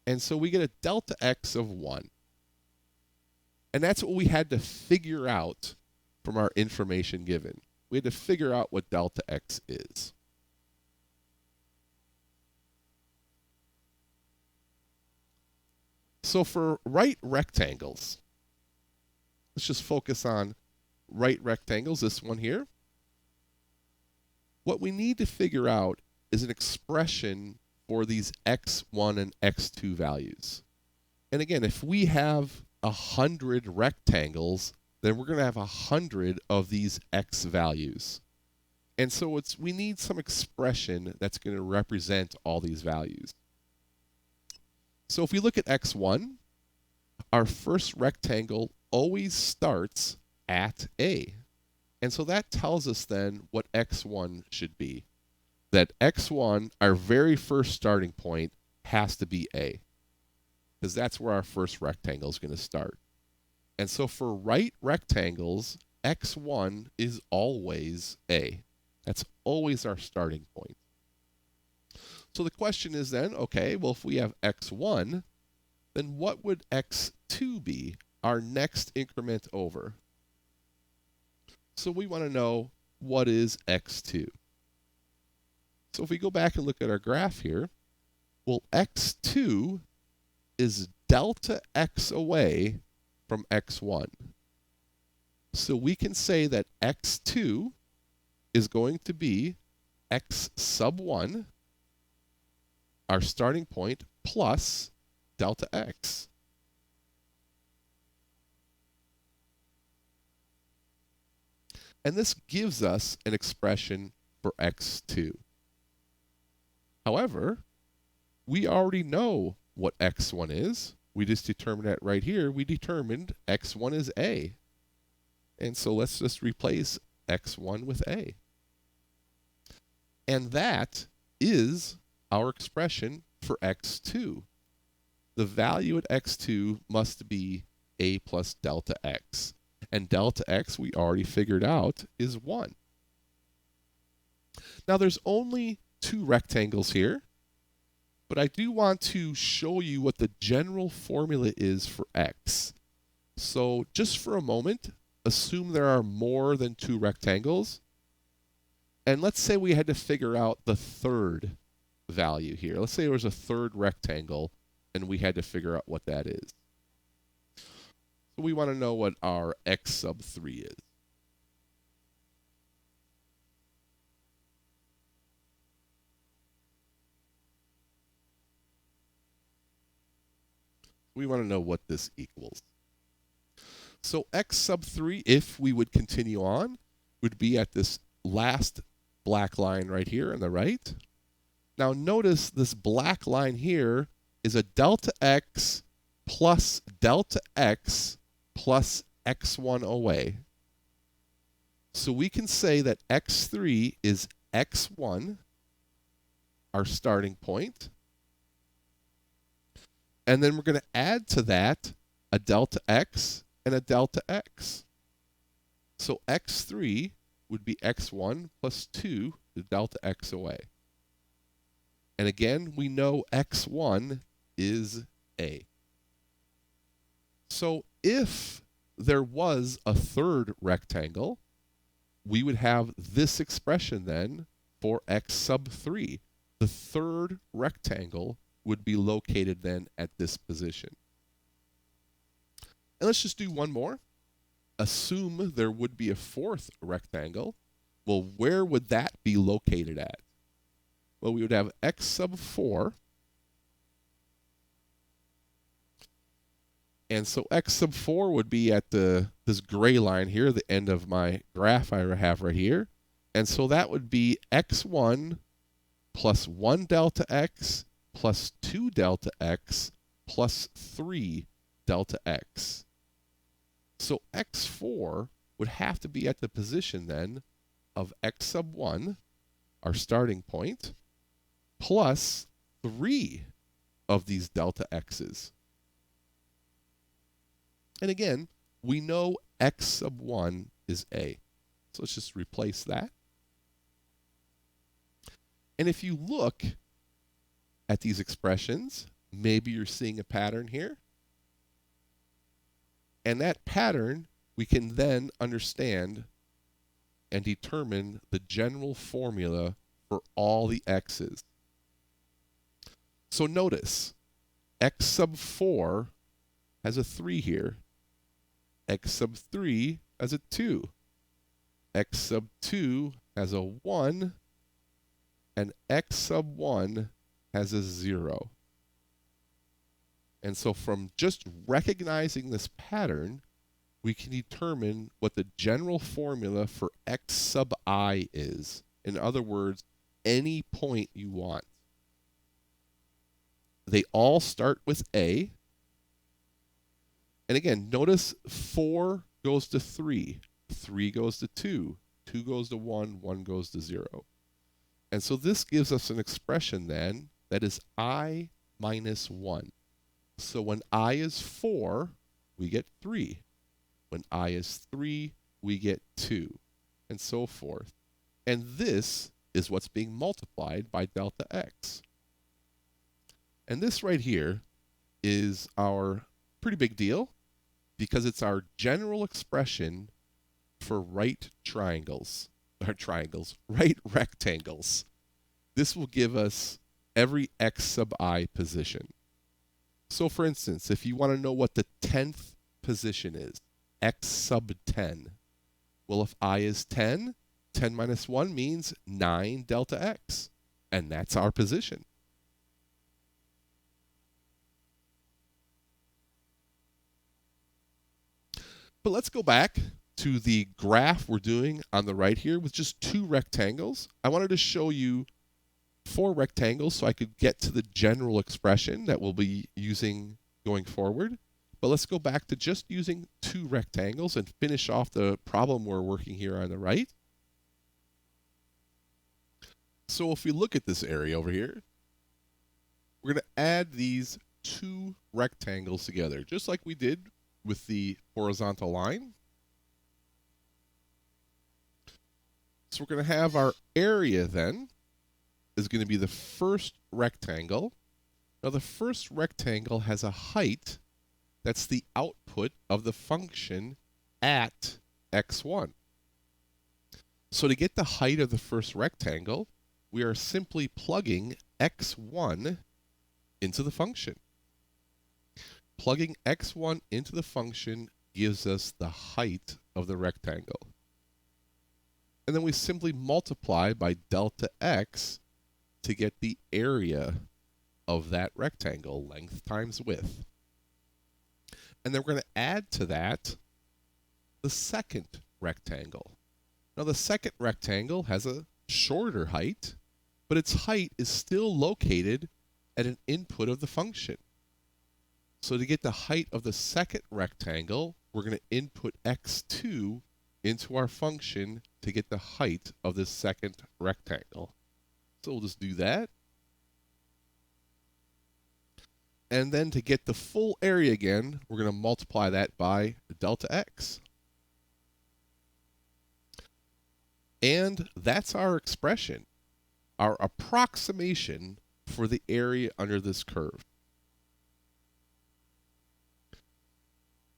and so we get a delta x of 1. And that's what we had to figure out from our information given. We had to figure out what delta x is. So for right rectangles, let's just focus on right rectangles, this one here. What we need to figure out is an expression for these x1 and x2 values. And again, if we have 100 rectangles, then we're going to have 100 of these x values. And so we need some expression that's going to represent all these values. So if we look at x1, our first rectangle always starts at a. And so that tells us then what x1 should be. That x1, our very first starting point, has to be a, because that's where our first rectangle is going to start. And so for right rectangles, x1 is always a. That's always our starting point. So the question is then, okay, well, if we have x1, then what would x2 be, our next increment over? So we want to know, what is x2? So if we go back and look at our graph here, well, x2 is delta x away from x1. So we can say that x2 is going to be x sub 1, our starting point, plus delta x. And this gives us an expression for x2. However, we already know what x1 is. We just determined that right here. We determined x1 is a. And so let's just replace x1 with a. And that is our expression for x2. The value at x2 must be a plus delta x. And delta x, we already figured out, is 1. Now there's only 2 rectangles here, but I do want to show you what the general formula is for x. So just for a moment, assume there are more than 2 rectangles. And let's say we had to figure out the third value here. Let's say there was a third rectangle and we had to figure out what that is. So we want to know what our x sub 3 is. We want to know what this equals. So x sub 3, if we would continue on, would be at this last black line right here on the right. Now notice this black line here is a delta x plus delta x plus x1 away. So we can say that x3 is x1, our starting point. And then we're going to add to that a delta x and a delta x. So x3 would be x1 plus 2, the delta x away. And again, we know x1 is a. So if there was a third rectangle, we would have this expression then for x sub 3. The third rectangle would be located then at this position. And let's just do one more. Assume there would be a fourth rectangle. Well, where would that be located at? Well, we would have x sub 4. And so x sub 4 would be at this gray line here, the end of my graph I have right here. And so that would be x1 plus 1 delta x plus 2 delta x plus 3 delta x. So x4 would have to be at the position then of x sub 1, our starting point, plus 3 of these delta x's. And again, we know x sub 1 is a. So let's just replace that. And if you look at these expressions, maybe you're seeing a pattern here. And that pattern we can then understand and determine the general formula for all the x's. So notice, x sub 4 has a 3 here. X sub 3 has a 2. X sub 2 has a 1. And x sub 1 has a 0. And so from just recognizing this pattern, we can determine what the general formula for x sub I is. In other words, any point you want. They all start with a. And again, notice 4 goes to 3, 3 goes to 2, 2 goes to 1, 1 goes to 0. And so this gives us an expression then that is I minus 1. So when I is 4, we get 3. When I is 3, we get 2, and so forth. And this is what's being multiplied by delta x. And this right here is our pretty big deal because it's our general expression for right rectangles. This will give us every x sub I position. So for instance, if you want to know what the 10th position is, x sub 10. Well, if I is 10, 10 minus 1 means 9 delta x. And that's our position. But let's go back to the graph we're doing on the right here with just 2 rectangles. I wanted to show you 4 rectangles so I could get to the general expression that we'll be using going forward. But let's go back to just using 2 rectangles and finish off the problem we're working here on the right. So if we look at this area over here, we're going to add these 2 rectangles together, just like we did with the horizontal line. So we're going to have our area then is going to be the first rectangle. Now the first rectangle has a height that's the output of the function at x1. So to get the height of the first rectangle, we are simply plugging x1 into the function. Plugging x1 into the function gives us the height of the rectangle. And then we simply multiply by delta x to get the area of that rectangle, length times width. And then we're going to add to that the second rectangle. Now the second rectangle has a shorter height, but its height is still located at an input of the function. So to get the height of the second rectangle, we're going to input x2 into our function to get the height of the second rectangle. So we'll just do that. And then to get the full area again, we're going to multiply that by delta x. And that's our expression, our approximation for the area under this curve.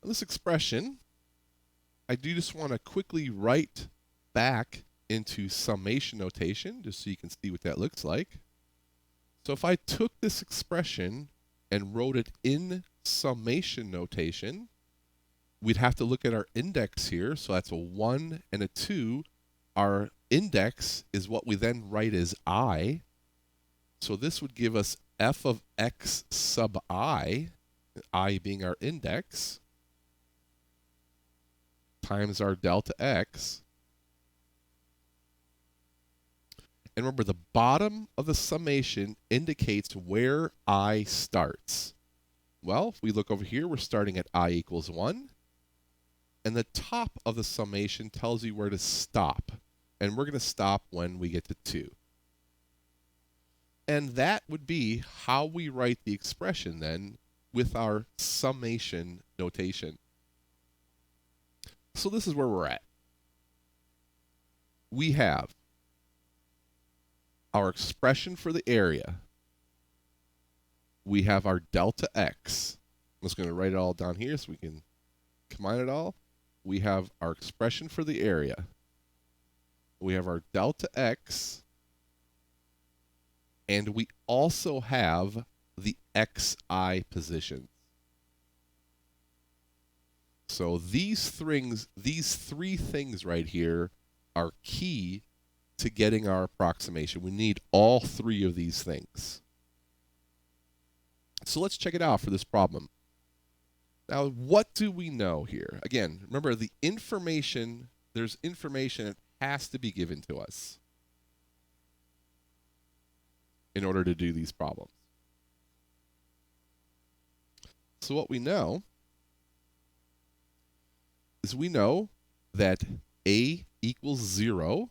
This expression, I do just want to quickly write back into summation notation, just so you can see what that looks like. So if I took this expression and wrote it in summation notation, we'd have to look at our index here. So that's a 1 and a 2. Our index is what we then write as I. So this would give us f of x sub I being our index, times our delta x. And remember, the bottom of the summation indicates where I starts. Well, if we look over here, we're starting at I equals 1. And the top of the summation tells you where to stop. And we're going to stop when we get to 2. And that would be how we write the expression then with our summation notation. So this is where we're at. We have our expression for the area. We have our delta x. I'm just going to write it all down here so we can combine it all. We have our expression for the area. We have our delta x. And we also have the xi positions. So these three things right here are key to getting our approximation. We need all 3 of these things. So let's check it out for this problem. Now, what do we know here? Again, remember the information, there's information that has to be given to us in order to do these problems. So what we know is we know that A equals 0,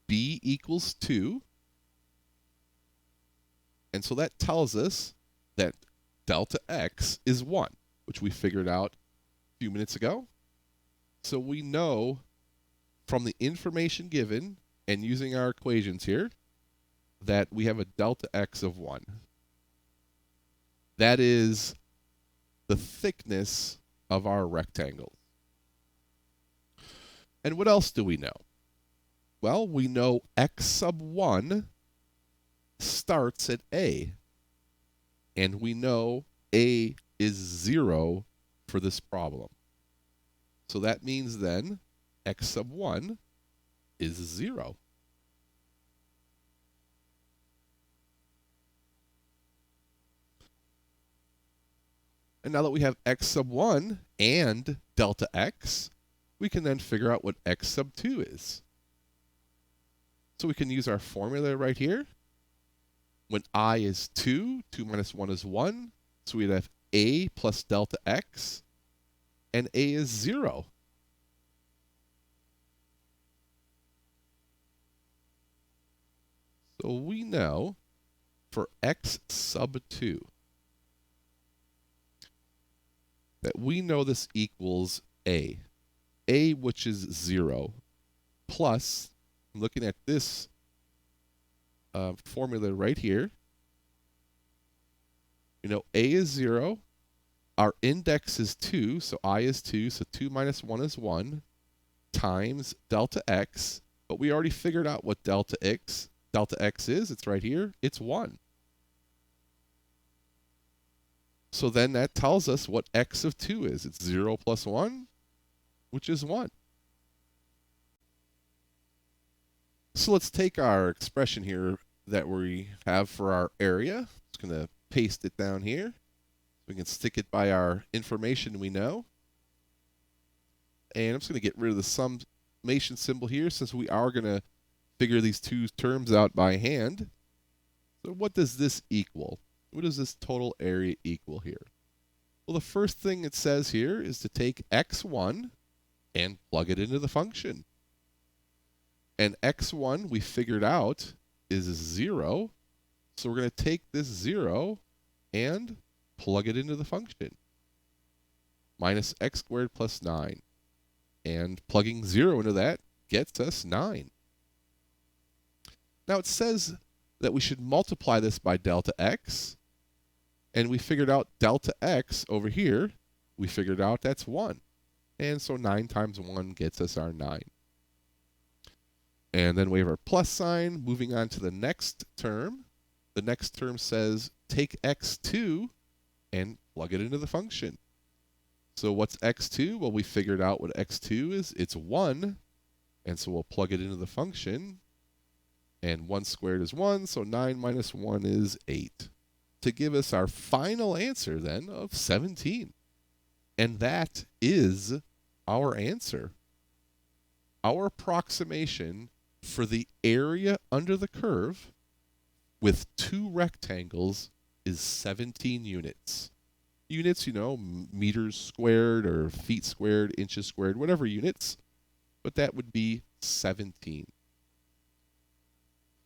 B equals 2, and so that tells us that delta x is 1, which we figured out a few minutes ago. So we know from the information given and using our equations here that we have a delta x of 1. That is the thickness of our rectangle. And what else do we know? Well, we know x sub 1 starts at A. And we know A is 0 for this problem. So that means then x sub 1 is 0. And now that we have x sub 1 and delta x, we can then figure out what x sub 2 is. So we can use our formula right here. When I is 2, 2 minus 1 is 1. So we'd have A plus delta x, and A is 0. So we know for x sub 2 that we know this equals A, which is 0, plus, I'm looking at this formula right here. You know, A is 0, our index is 2, so I is 2, so 2 minus 1 is 1, times delta x, but we already figured out what delta x is. It's right here. It's 1. So then that tells us what x of 2 is. It's 0 plus 1, which is 1. So let's take our expression here that we have for our area. Just going to paste it down here. We can stick it by our information we know. And I'm just going to get rid of the summation symbol here since we are going to figure these two terms out by hand. So what does this equal? What does this total area equal here? Well, the first thing it says here is to take x1 and plug it into the function. And x1 we figured out is 0. So we're going to take this 0 and plug it into the function. Minus x squared plus 9. And plugging 0 into that gets us 9. Now it says that we should multiply this by delta x. And we figured out delta x over here. We figured out that's 1. And so 9 times 1 gets us our 9. And then we have our plus sign. Moving on to the next term. The next term says take x2 and plug it into the function. So what's x2? Well, we figured out what x2 is. It's 1. And so we'll plug it into the function. And 1 squared is 1, so 9 minus 1 is 8. To give us our final answer then of 17. And that is our answer. Our approximation for the area under the curve with two rectangles is 17 units. units, meters squared or feet squared, inches squared, whatever units, but that would be 17.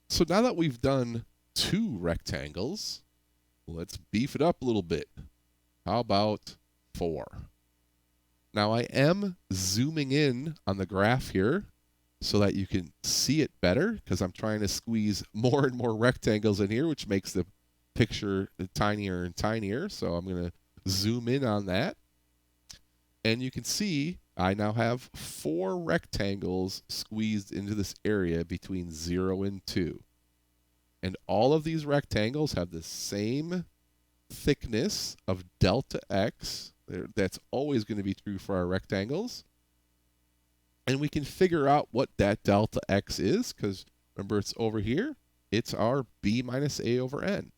So now that we've done 2 rectangles, let's beef it up a little bit. How about 4? Now I am zooming in on the graph here so that you can see it better because I'm trying to squeeze more and more rectangles in here, which makes the picture tinier and tinier. So I'm going to zoom in on that. And you can see I now have 4 rectangles squeezed into this area between 0 and 2. And all of these rectangles have the same thickness of delta x. That's always going to be true for our rectangles. And we can figure out what that delta x is, because remember it's over here. It's our b minus a over n,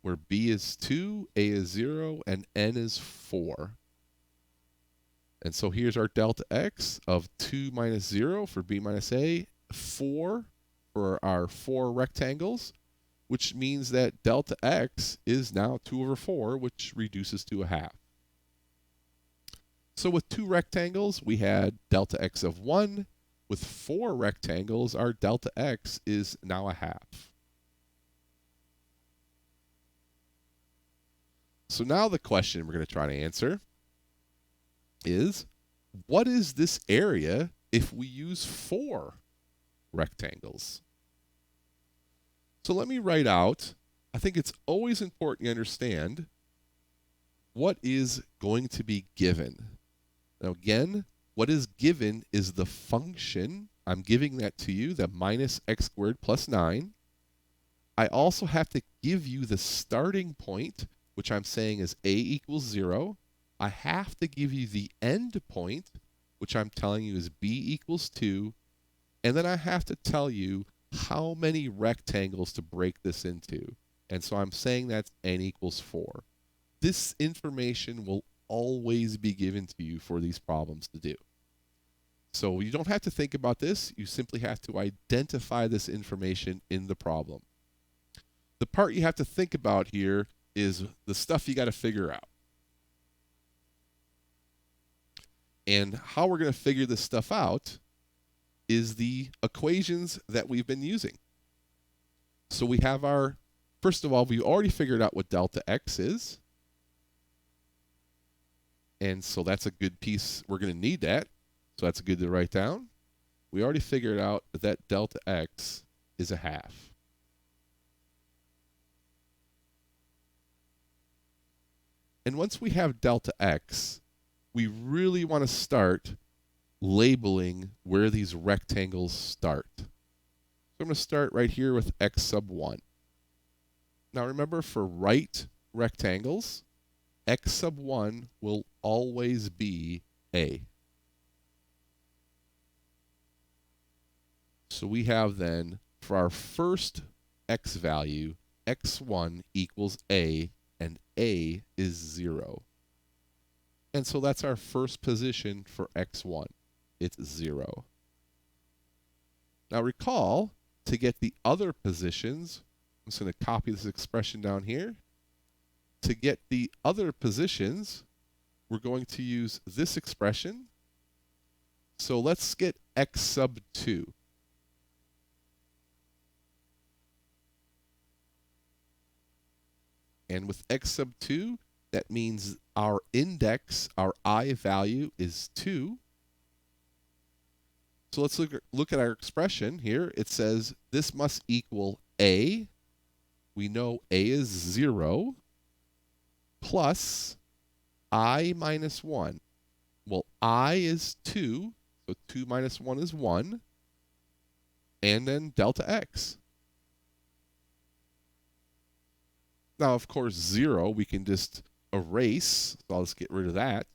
where b is 2, a is 0, and n is 4. And so here's our delta x of 2 minus 0 for b minus a, 4 for our 4 rectangles, which means that delta x is now 2 over 4, which reduces to a half. So with 2 rectangles, we had delta x of 1. With 4 rectangles, our delta x is now a half. So now the question we're going to try to answer is, what is this area if we use 4 rectangles? So let me write out, I think it's always important to understand what is going to be given. Now again, what is given is the function. I'm giving that to you, the minus x squared plus 9. I also have to give you the starting point, which I'm saying is a equals 0. I have to give you the end point, which I'm telling you is b equals 2. And then I have to tell you how many rectangles to break this into. And so I'm saying that's n equals 4. This information will always be given to you for these problems to do. So you don't have to think about this. You simply have to identify this information in the problem. The part you have to think about here is the stuff you got to figure out. And how we're going to figure this stuff out is the equations that we've been using. So we have our, first of all, we already figured out what delta x is. And so that's a good piece. We're going to need that. So that's good to write down. We already figured out that delta x is a half. And once we have delta x, we really want to start labeling where these rectangles start. So I'm going to start right here with x sub 1. Now remember, for right rectangles, x sub 1 will always be a. So we have then, for our first x value, x1 equals a, and a is 0. And so that's our first position for x1. It's 0. Now recall, to get the other positions, I'm just going to copy this expression down here. To get the other positions, we're going to use this expression. So let's get x sub 2. And with x sub 2, that means our index, our I value, is 2. So let's look at our expression here. It says this must equal a. We know a is 0 plus I minus 1. Well, I is 2, so 2 minus 1 is 1. And then delta x. Now, of course, 0 we can just erase, so I'll just get rid of that.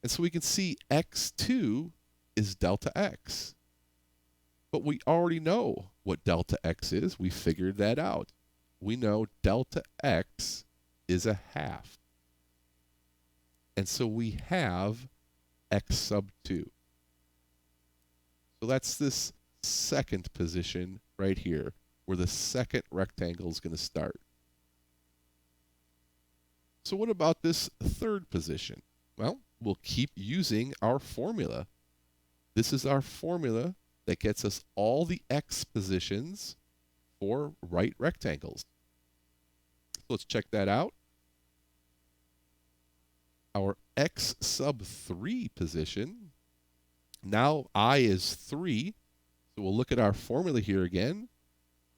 And so we can see x2 is delta x. But we already know what delta x is. We figured that out. We know delta x is a half. And so we have x sub 2. So that's this second position right here, where the second rectangle is going to start. So what about this third position? Well, we'll keep using our formula. This is our formula that gets us all the x positions for right rectangles. So let's check that out. Our x sub 3 position, now I is 3. So we'll look at our formula here again.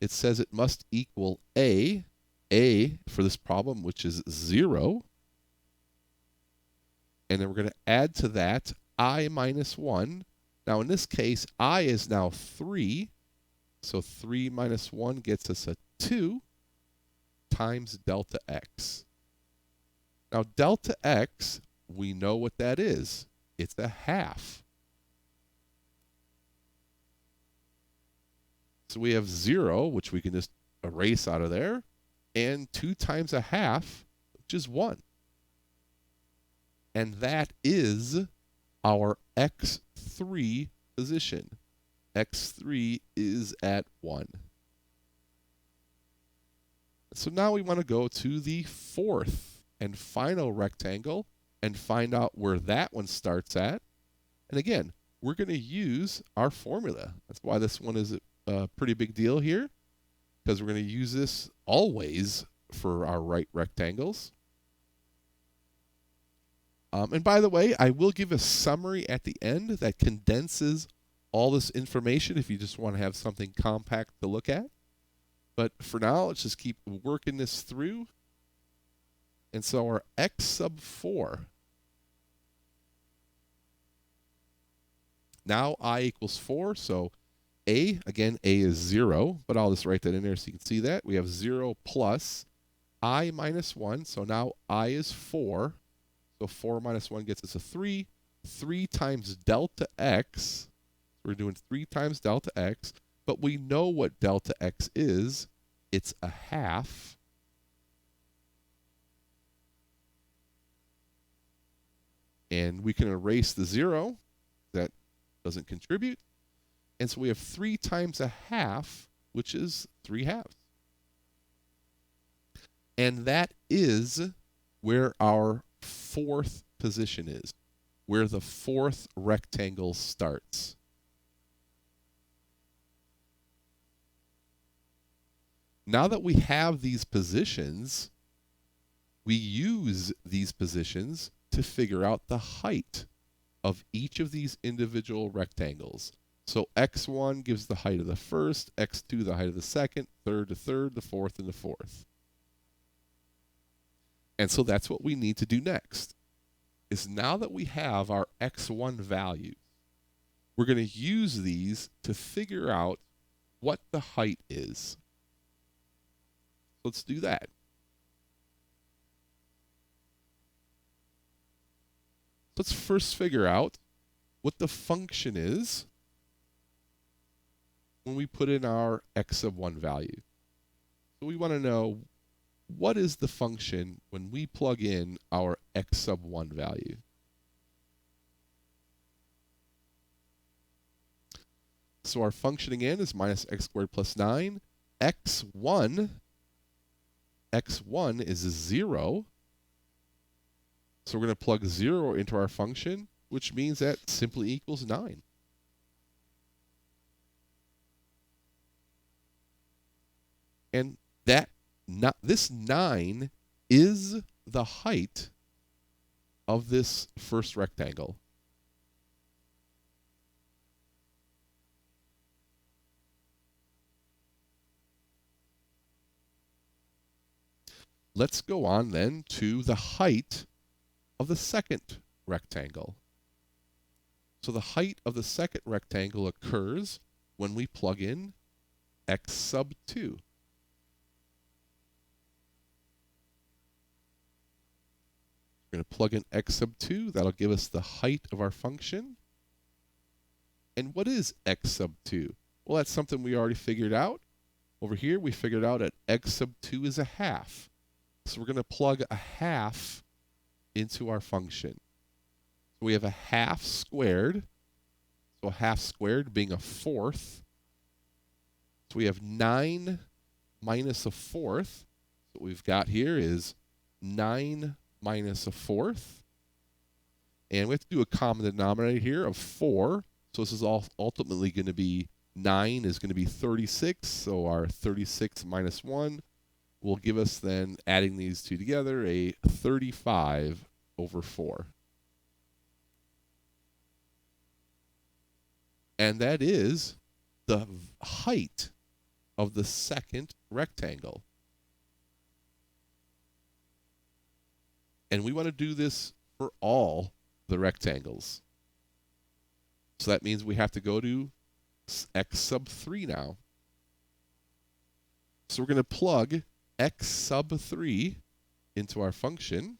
It says it must equal a for this problem, which is 0. And then we're going to add to that I minus 1. Now in this case, I is now 3. So 3 minus 1 gets us a 2 times delta x. Now delta x, we know what that is. It's a half. So we have 0, which we can just erase out of there, and 2 times a half, which is 1. And that is our x3 position. x3 is at 1. So now we want to go to the fourth and final rectangle and find out where that one starts at. And again, we're going to use our formula. That's why this one is a pretty big deal here, because we're going to use this always for our right rectangles. And by the way, I will give a summary at the end that condenses all this information if you just want to have something compact to look at. But for now, let's just keep working this through. And so our x sub 4. Now I equals 4, so a, again, a is 0, but I'll just write that in there so you can see that. We have 0 plus I minus 1, so now I is 4. So 4 minus 1 gets us a 3. 3 times delta x. We're doing 3 times delta x, but we know what delta x is. It's a half. And we can erase the 0. That doesn't contribute. And so we have 3 times a half, which is 3 halves. And that is where our fourth position is, where the fourth rectangle starts. Now that we have these positions, we use these positions to figure out the height of each of these individual rectangles. So x1 gives the height of the first, x2 the height of the second, third the third, the fourth and the fourth. And so that's what we need to do next, is now that we have our x1 values, we're going to use these to figure out what the height is. Let's do that. Let's first figure out what the function is when we put in our x sub 1 value. So we want to know, what is the function when we plug in our x sub 1 value? So our function again is minus x squared plus 9. x1 is 0. So we're going to plug 0 into our function, which means that simply equals 9. And this 9 is the height of this first rectangle. Let's go on then to the height of the second rectangle. So the height of the second rectangle occurs when we plug in x sub 2. We're going to plug in x sub 2. That'll give us the height of our function. And what is x sub 2? Well, that's something we already figured out. Over here, we figured out that x sub 2 is a half. So we're going to plug a half into our function. So we have a half squared. So a half squared being a fourth. So we have 9 minus a fourth. So what we've got here is 9 minus a fourth. And we have to do a common denominator here of 4. So this is all ultimately going to be 9 is going to be 36. So our 36 minus 1 will give us then, adding these two together, a 35 over 4. And that is the height of the second rectangle. And we want to do this for all the rectangles. So that means we have to go to x sub 3 now. So we're going to plug x sub 3 into our function.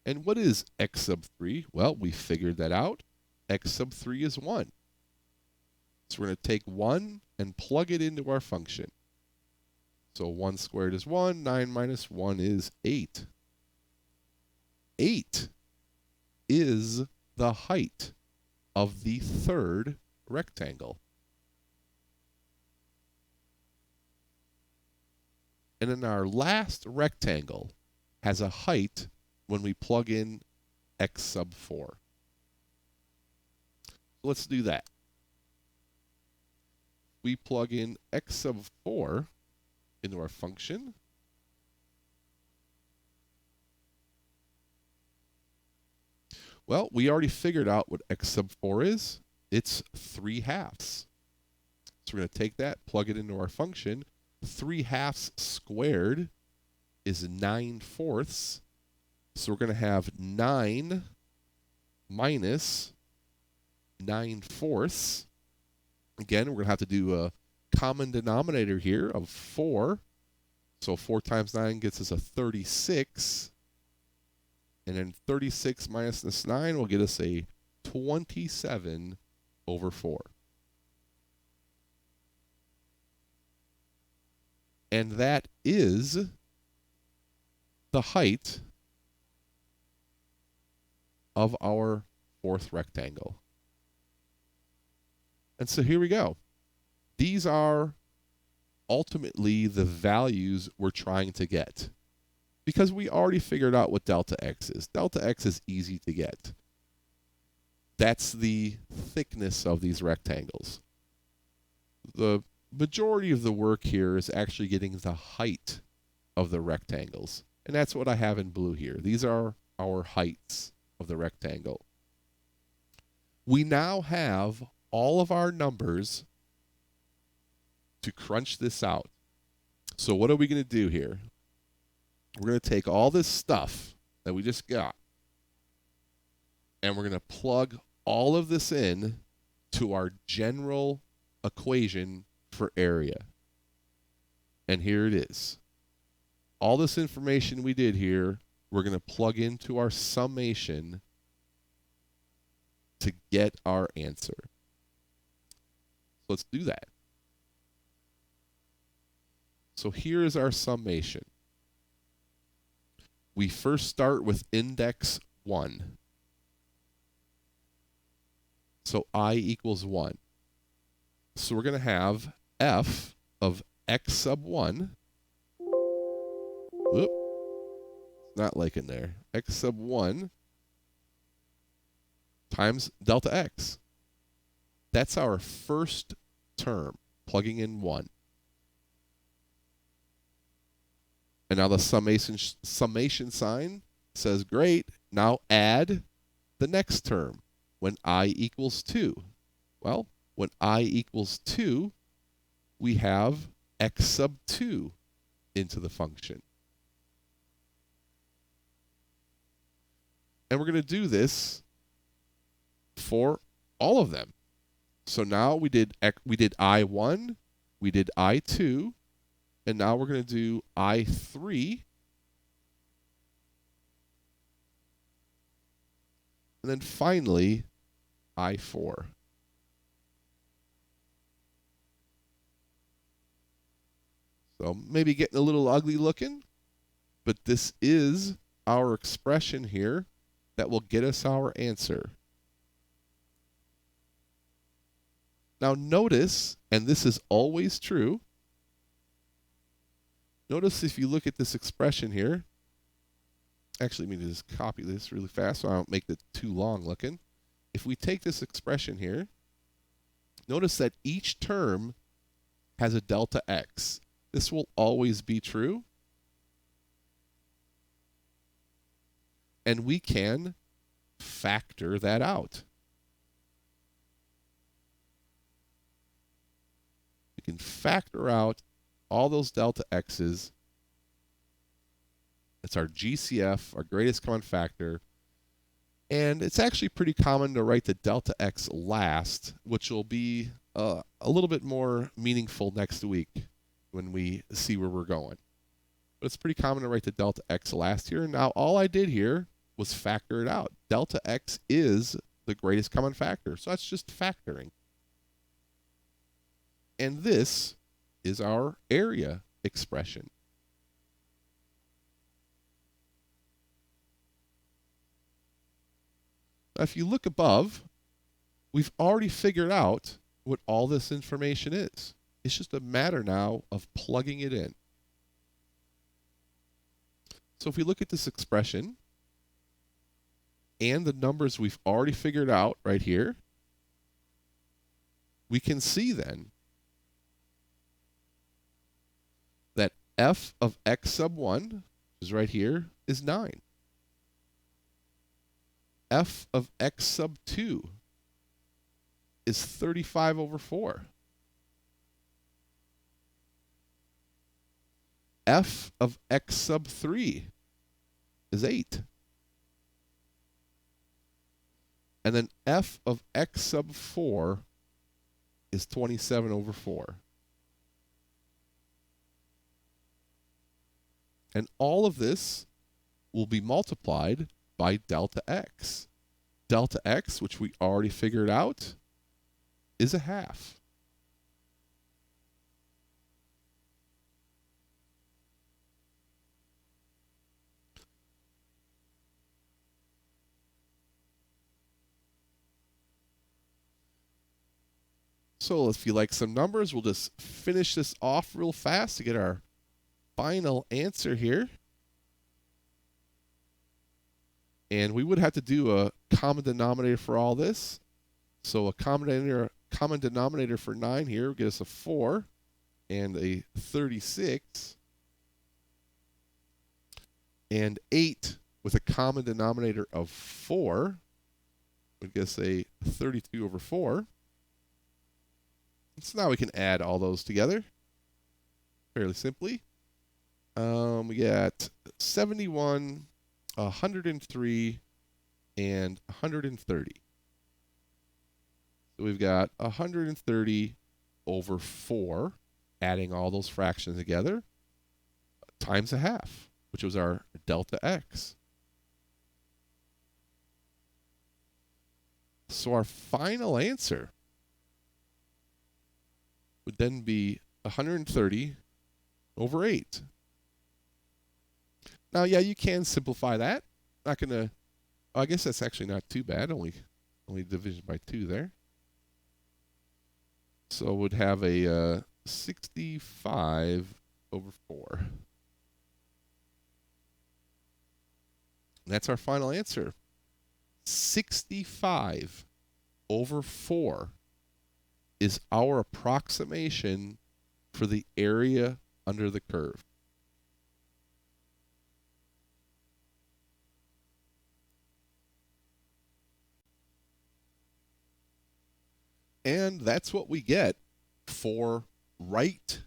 And what is x sub 3? Well, we figured that out. X sub 3 is 1. So we're going to take 1 and plug it into our function. So 1 squared is 1. 9 minus 1 is 8. 8 is the height of the third rectangle. And then our last rectangle has a height when we plug in x sub 4. Let's do that. We plug in x sub 4 into our function. Well, we already figured out what x sub 4 is. It's 3/2. So we're going to take that, plug it into our function. 3/2 squared is 9/4. So we're going to have 9 minus 9/4. Again, we're going to have to do a common denominator here of 4. So 4 times 9 gets us a 36. And then 36 minus this 9 will get us a 27 over 4. And that is the height of our fourth rectangle. And so here we go. These are ultimately the values we're trying to get, because we already figured out what delta x is. Delta x is easy to get. That's the thickness of these rectangles. The majority of the work here is actually getting the height of the rectangles. And that's what I have in blue here. These are our heights of the rectangle. We now have all of our numbers to crunch this out. So what are we going to do here? We're going to take all this stuff that we just got, and we're going to plug all of this in to our general equation for area. And here it is. All this information we did here, we're going to plug into our summation to get our answer. Let's do that. So here is our summation. We first start with index 1. So I equals 1. So we're going to have f of x sub 1. Whoop. Not like in there. X sub 1 times delta x. That's our first term, plugging in 1. And now the summation sign says, great, now add the next term when I equals 2. Well, when I equals 2, we have x sub 2 into the function. And we're going to do this for all of them. So now we did I1, we did I2, and now we're going to do I3. And then finally, I4. So maybe getting a little ugly looking, but this is our expression here that will get us our answer. Now notice, and this is always true, Notice if you look at this expression here, actually let me just copy this really fast so I don't make it too long looking. If we take this expression here, notice that each term has a delta x. This will always be true. And we can factor that out. We can factor out all those delta x's. It's our GCF, our greatest common factor. And it's actually pretty common to write the delta x last, which will be a little bit more meaningful next week when we see where we're going. But it's pretty common to write the delta x last here. And now all I did here was factor it out. Delta x is the greatest common factor. So that's just factoring. And this is our area expression. Now, if you look above, we've already figured out what all this information is. It's just a matter now of plugging it in. So if we look at this expression and the numbers we've already figured out right here, we can see then that f of x sub 1, which is right here, is 9. F of x sub 2 is 35 over 4. F of x sub 3 is 8. And then f of x sub 4 is 27 over 4. And all of this will be multiplied by delta x. Delta x, which we already figured out, is a half. So if you like some numbers, we'll just finish this off real fast to get our final answer here. And we would have to do a common denominator for all this. So a common denominator for 9 here will get us a 4 and a 36. And 8 with a common denominator of 4 would get us a 32 over 4. So now we can add all those together fairly simply. We got 71, 103, and 130. So we've got 130 over 4, adding all those fractions together, times a half, which was our delta x. So our final answer would then be 130 over 8. Now, yeah, you can simplify that. Not going to, I guess that's actually not too bad, only division by 2 there. So it would have a 65 over 4. And that's our final answer. 65 over 4 is our approximation for the area under the curve. And that's what we get for right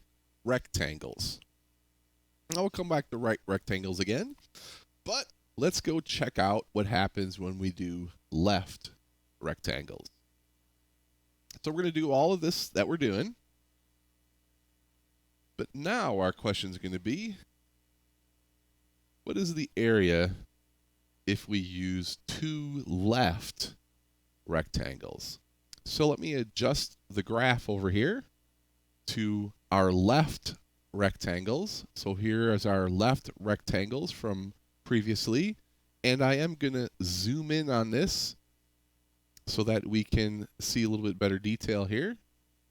rectangles. Now we'll come back to right rectangles again, but let's go check out what happens when we do left rectangles. So we're going to do all of this that we're doing, but now our question is going to be, what is the area if we use 2 left rectangles? So let me adjust the graph over here to our left rectangles. So here is our left rectangles from previously, and I am going to zoom in on this so that we can see a little bit better detail here.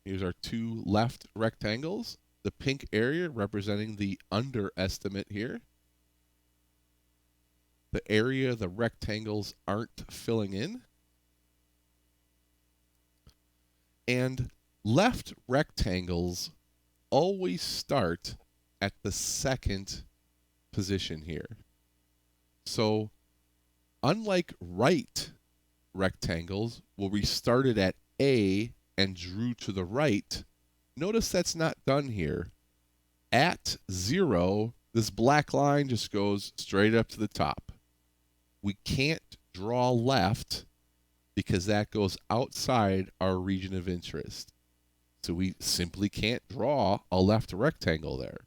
Here's our 2 left rectangles. The pink area representing the underestimate here. The area the rectangles aren't filling in. And left rectangles always start at the second position here. So unlike right rectangles, where we started at A and drew to the right, notice that's not done here. At 0, this black line just goes straight up to the top. We can't draw left because that goes outside our region of interest. So we simply can't draw a left rectangle there.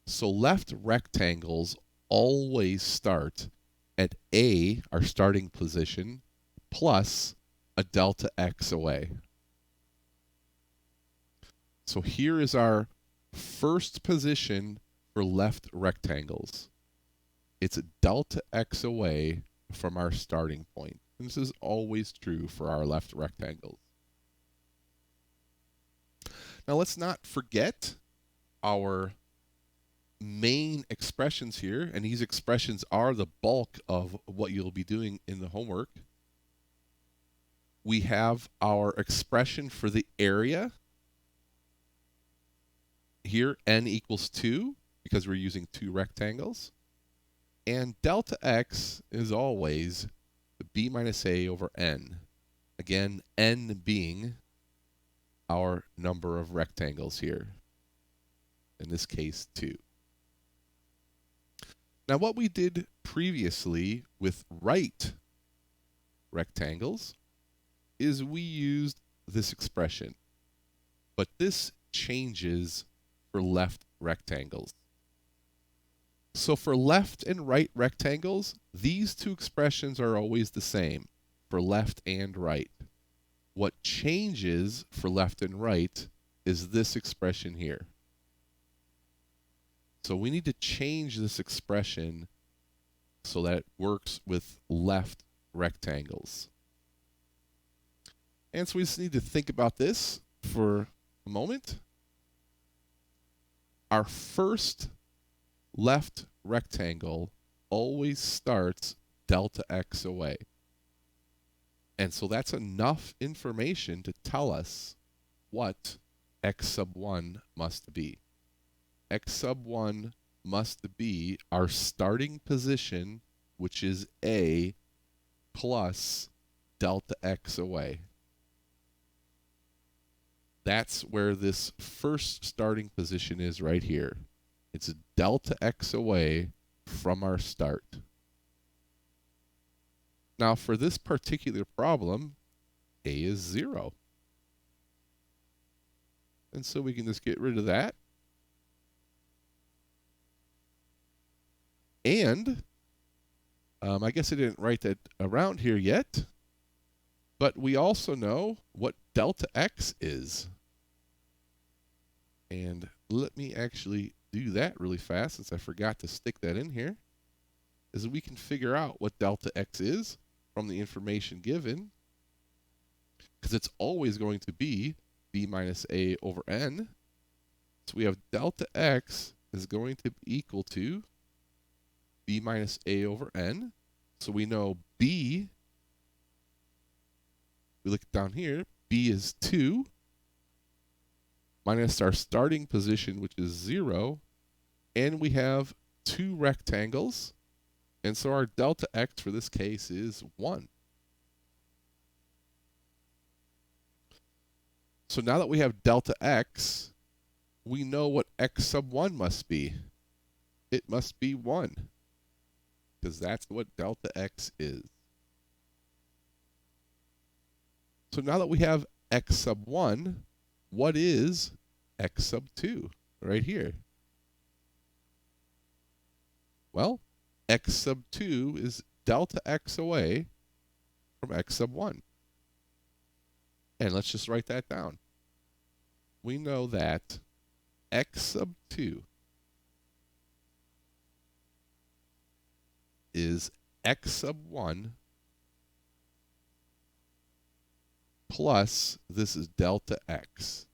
So left rectangles always start at A, our starting position, plus a delta x away. So here is our first position for left rectangles. It's a delta x away from our starting point. And this is always true for our left rectangles. Now let's not forget our main expressions here, and these expressions are the bulk of what you'll be doing in the homework. We have our expression for the area. Here, n equals 2, because we're using 2 rectangles. And delta x is always b minus a over n. Again, n being our number of rectangles here. In this case, 2. Now, what we did previously with right rectangles is we used this expression. But this changes for left rectangles. So for left and right rectangles, these two expressions are always the same for left and right. What changes for left and right is this expression here. So we need to change this expression so that it works with left rectangles. And so we just need to think about this for a moment. Our first left rectangle always starts delta x away. And so that's enough information to tell us what x sub 1 must be. X sub 1 must be our starting position, which is A, plus delta x away. That's where this first starting position is right here. It's a delta x away from our start. Now for this particular problem, A is 0. And so we can just get rid of that. And I guess I didn't write that around here yet, but we also know what delta x is. And let me actually do that really fast, since I forgot to stick that in here, is we can figure out what delta x is from the information given, because it's always going to be b minus a over n. So we have delta x is going to be equal to b minus a over n. So we know b, we look down here, b is 2, minus our starting position, which is 0, and we have 2 rectangles, and so our delta x for this case is 1. So now that we have delta x, we know what x sub 1 must be. It must be 1, because that's what delta x is. So now that we have x sub 1, what is x sub 2 right here? Well, x sub 2 is delta x away from x sub 1. And let's just write that down. We know that x sub 2 is x sub 1 plus this is delta x.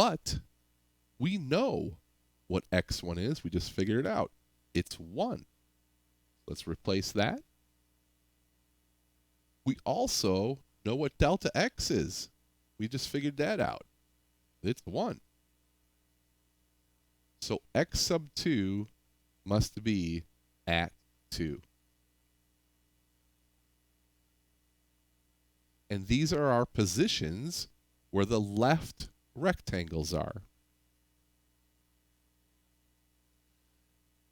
But we know what x1 is. We just figured it out. It's 1. Let's replace that. We also know what delta x is. We just figured that out. It's 1. So x sub 2 must be at 2. And these are our positions where the left rectangles are.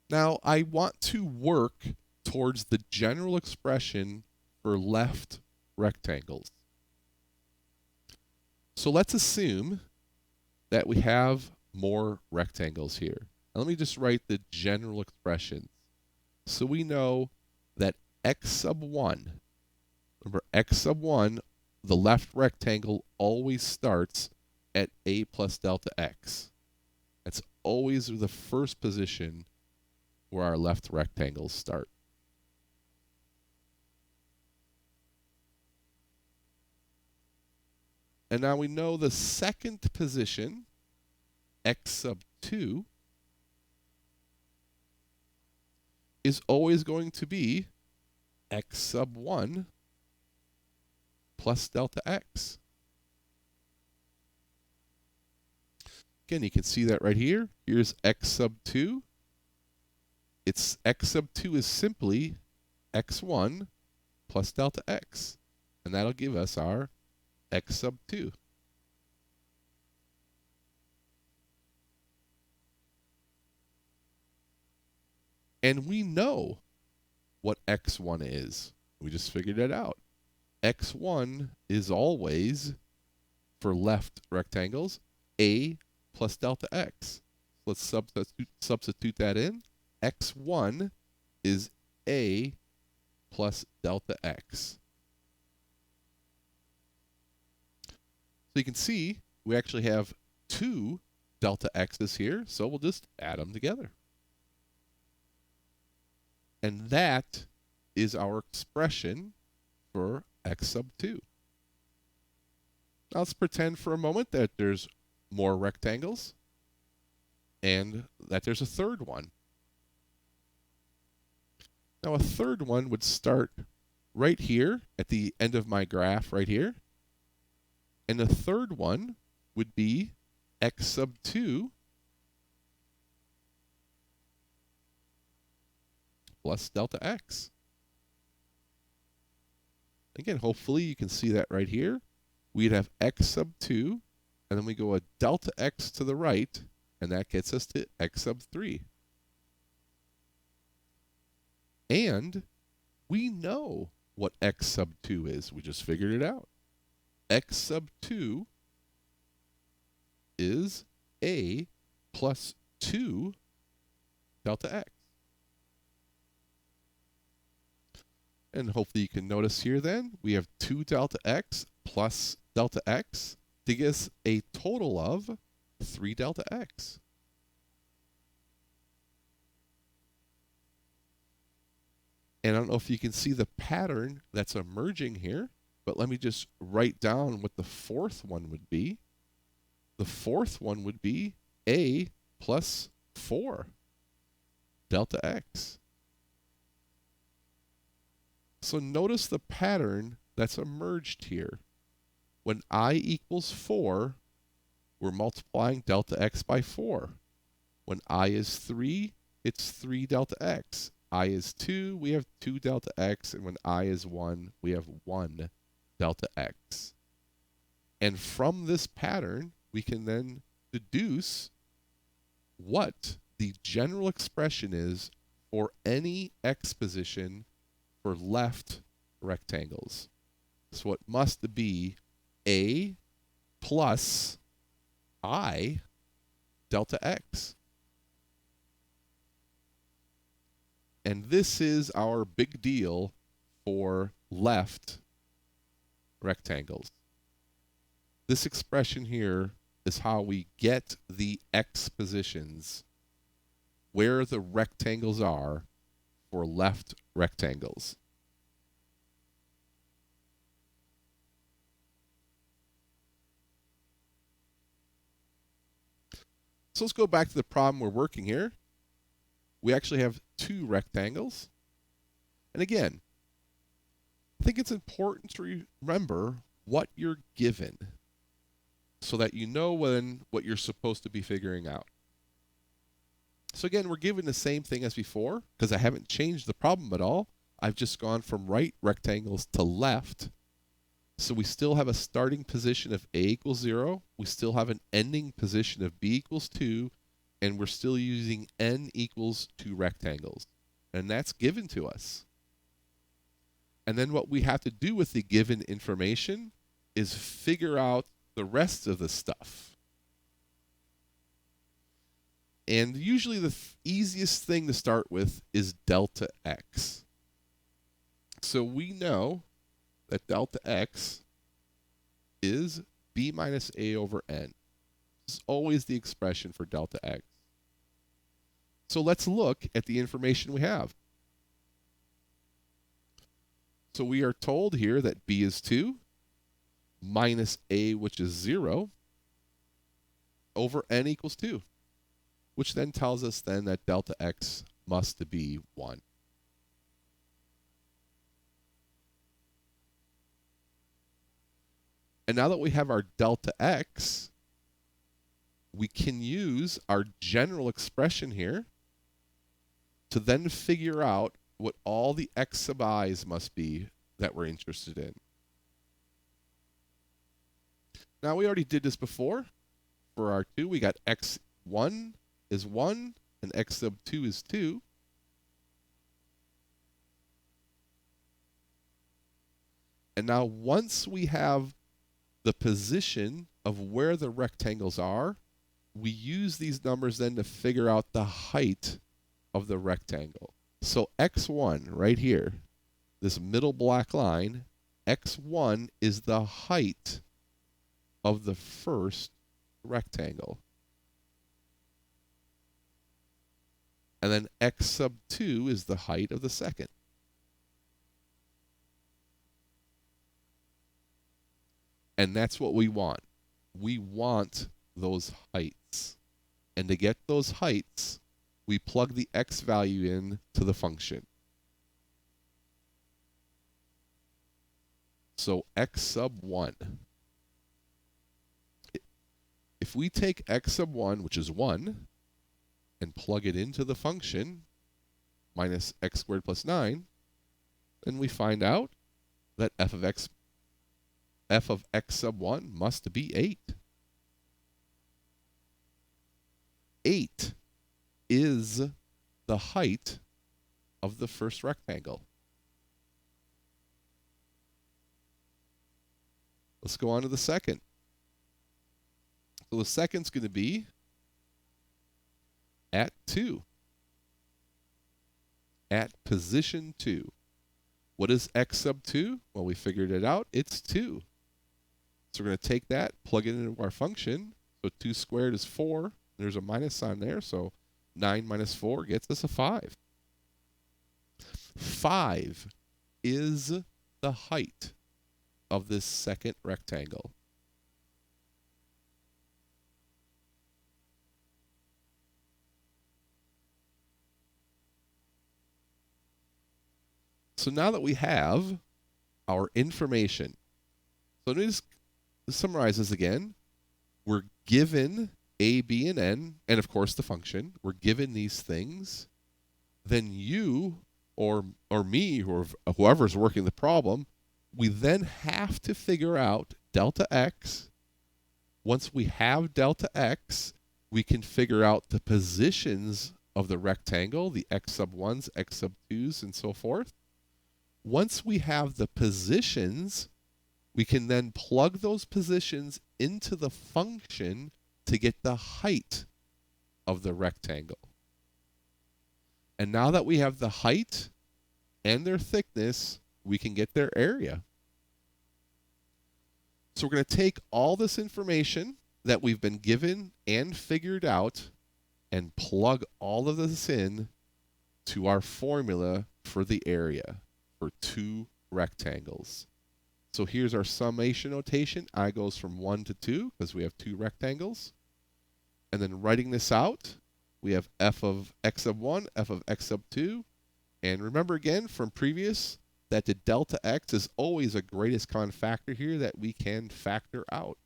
Now, I want to work towards the general expression for left rectangles. So let's assume that we have more rectangles here. Now let me just write the general expressions. So we know that x sub 1, remember x sub 1, the left rectangle always starts at a plus delta x. That's always the first position where our left rectangles start. And now we know the second position, x sub 2, is always going to be x sub 1 plus delta x. Again, you can see that right here. Here's x sub 2. It's x sub 2 is simply x1 plus delta x. And that'll give us our x sub 2. And we know what x1 is. We just figured it out. x1 is always, for left rectangles, a plus delta x. Let's substitute that in. x1 is a plus delta x. So you can see we actually have 2 delta x's here, so we'll just add them together. And that is our expression for x sub 2. Now let's pretend for a moment that there's more rectangles and that there's a third one. Now a third one would start right here at the end of my graph right here. And the third one would be x sub 2 plus delta x. Again, hopefully you can see that right here. We'd have x sub 2, and then we go a delta x to the right, and that gets us to x sub 3. And we know what x sub 2 is. We just figured it out. X sub 2 is a plus 2 delta x. And hopefully you can notice here then, we have 2 delta x plus delta x to give us a total of 3 delta x. And I don't know if you can see the pattern that's emerging here, but let me just write down what the fourth one would be. The fourth one would be a plus 4 delta x. So notice the pattern that's emerged here. When I equals 4, we're multiplying delta x by 4. When I is 3, it's 3 delta x. I is 2, we have 2 delta x. And when I is 1, we have 1 delta x. And from this pattern, we can then deduce what the general expression is for any x position for left rectangles. So it must be a plus I delta x. And this is our big deal for left rectangles. This expression here is how we get the x positions where the rectangles are for left rectangles. So let's go back to the problem we're working here. We actually have two rectangles. And again, I think it's important to remember what you're given so that you know what you're supposed to be figuring out. So again, we're given the same thing as before because I haven't changed the problem at all. I've just gone from right rectangles to left. So we still have a starting position of a equals 0. We still have an ending position of b equals 2. And we're still using n equals 2 rectangles. And that's given to us. And then what we have to do with the given information is figure out the rest of the stuff. And usually the easiest thing to start with is delta x. So we know that delta x is b minus a over n. This is always the expression for delta x. So let's look at the information we have. So we are told here that b is 2 minus a, which is 0, over n equals 2, which then tells us then that delta x must be 1. And now that we have our delta x, we can use our general expression here to then figure out what all the x sub i's must be that we're interested in. Now, we already did this before. For our 2, we got x1 is 1 and x sub 2 is 2. And now once we have the position of where the rectangles are, we use these numbers then to figure out the height of the rectangle. So x1 right here, this middle black line, x1 is the height of the first rectangle. And then x sub 2 is the height of the second. And that's what we want. We want those heights. And to get those heights, we plug the x value in to the function. So x sub 1. If we take x sub 1, which is 1, and plug it into the function, minus x squared plus 9, then we find out that f of x sub 1 must be 8. 8 is the height of the first rectangle. Let's go on to the second. So the second's going to be at 2. At position 2. What is x sub 2? Well, we figured it out. It's 2. So we're going to take that, plug it into our function. So 2 squared is 4. There's a minus sign there, so 9 minus 4 gets us a 5. 5 is the height of this second rectangle. So now that we have our information, so let me just summarize this again. We're given a, b, and n, and of course the function. We're given these things. Then you or me, or whoever's working the problem, we then have to figure out delta x. Once we have delta x, we can figure out the positions of the rectangle, the x sub 1s, x sub 2s, and so forth. Once we have the positions, we can then plug those positions into the function to get the height of the rectangle. And now that we have the height and their thickness, we can get their area. So we're going to take all this information that we've been given and figured out and plug all of this in to our formula for the area for 2 rectangles. So here's our summation notation. I goes from 1 to 2 because we have 2 rectangles. And then writing this out, we have f of x sub 1, f of x sub 2. And remember again from previous that the delta x is always a greatest common factor here that we can factor out.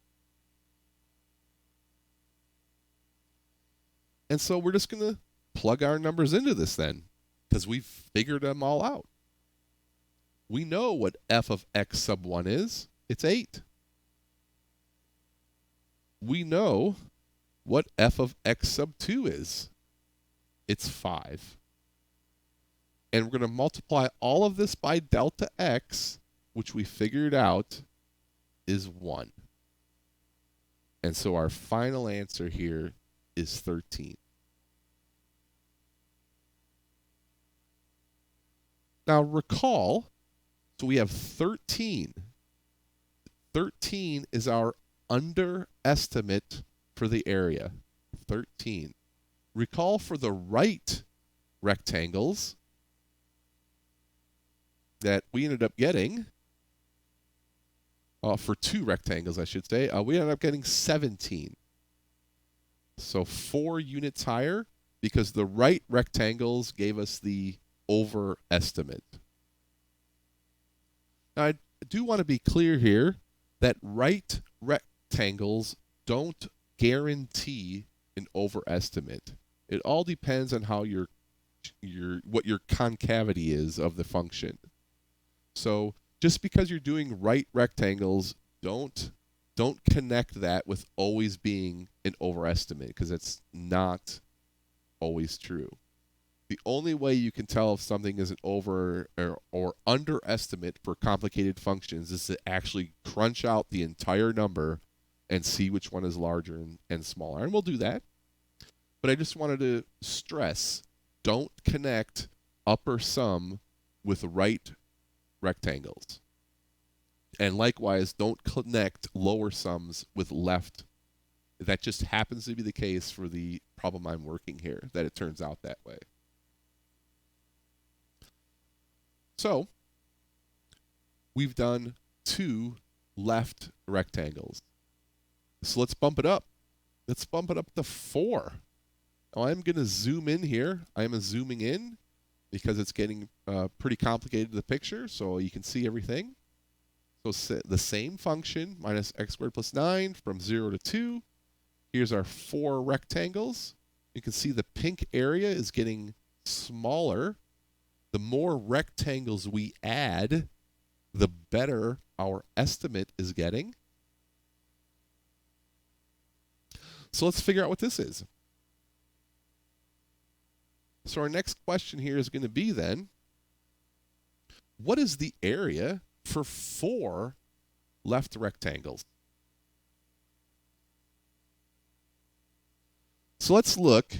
And so we're just going to plug our numbers into this then, because we've figured them all out. We know what f of x sub 1 is. It's 8. We know what f of x sub 2 is. It's 5. And we're going to multiply all of this by delta x, which we figured out is 1. And so our final answer here is 13. Now recall, so we have 13. 13 is our underestimate for the area. 13. Recall for the right rectangles that we ended up getting, for 2 rectangles I should say, we ended up getting 17. So 4 units higher because the right rectangles gave us the overestimate. Now I do want to be clear here that right rectangles don't guarantee an overestimate. It all depends on how what your concavity is of the function. So just because you're doing right rectangles, don't connect that with always being an overestimate, because it's not always true. The only way you can tell if something is an over or underestimate for complicated functions is to actually crunch out the entire number and see which one is larger and smaller. And we'll do that. But I just wanted to stress, don't connect upper sum with right rectangles. And likewise, don't connect lower sums with left. That just happens to be the case for the problem I'm working here, that it turns out that way. So we've done 2 left rectangles. So let's bump it up. Let's bump it up to 4. Now I'm going to zoom in here. I'm zooming in because it's getting pretty complicated, the picture, so you can see everything. So the same function, minus x squared plus 9 from 0 to 2. Here's our 4 rectangles. You can see the pink area is getting smaller. The more rectangles we add, the better our estimate is getting. So let's figure out what this is. So our next question here is going to be then, what is the area for 4 left rectangles? So let's look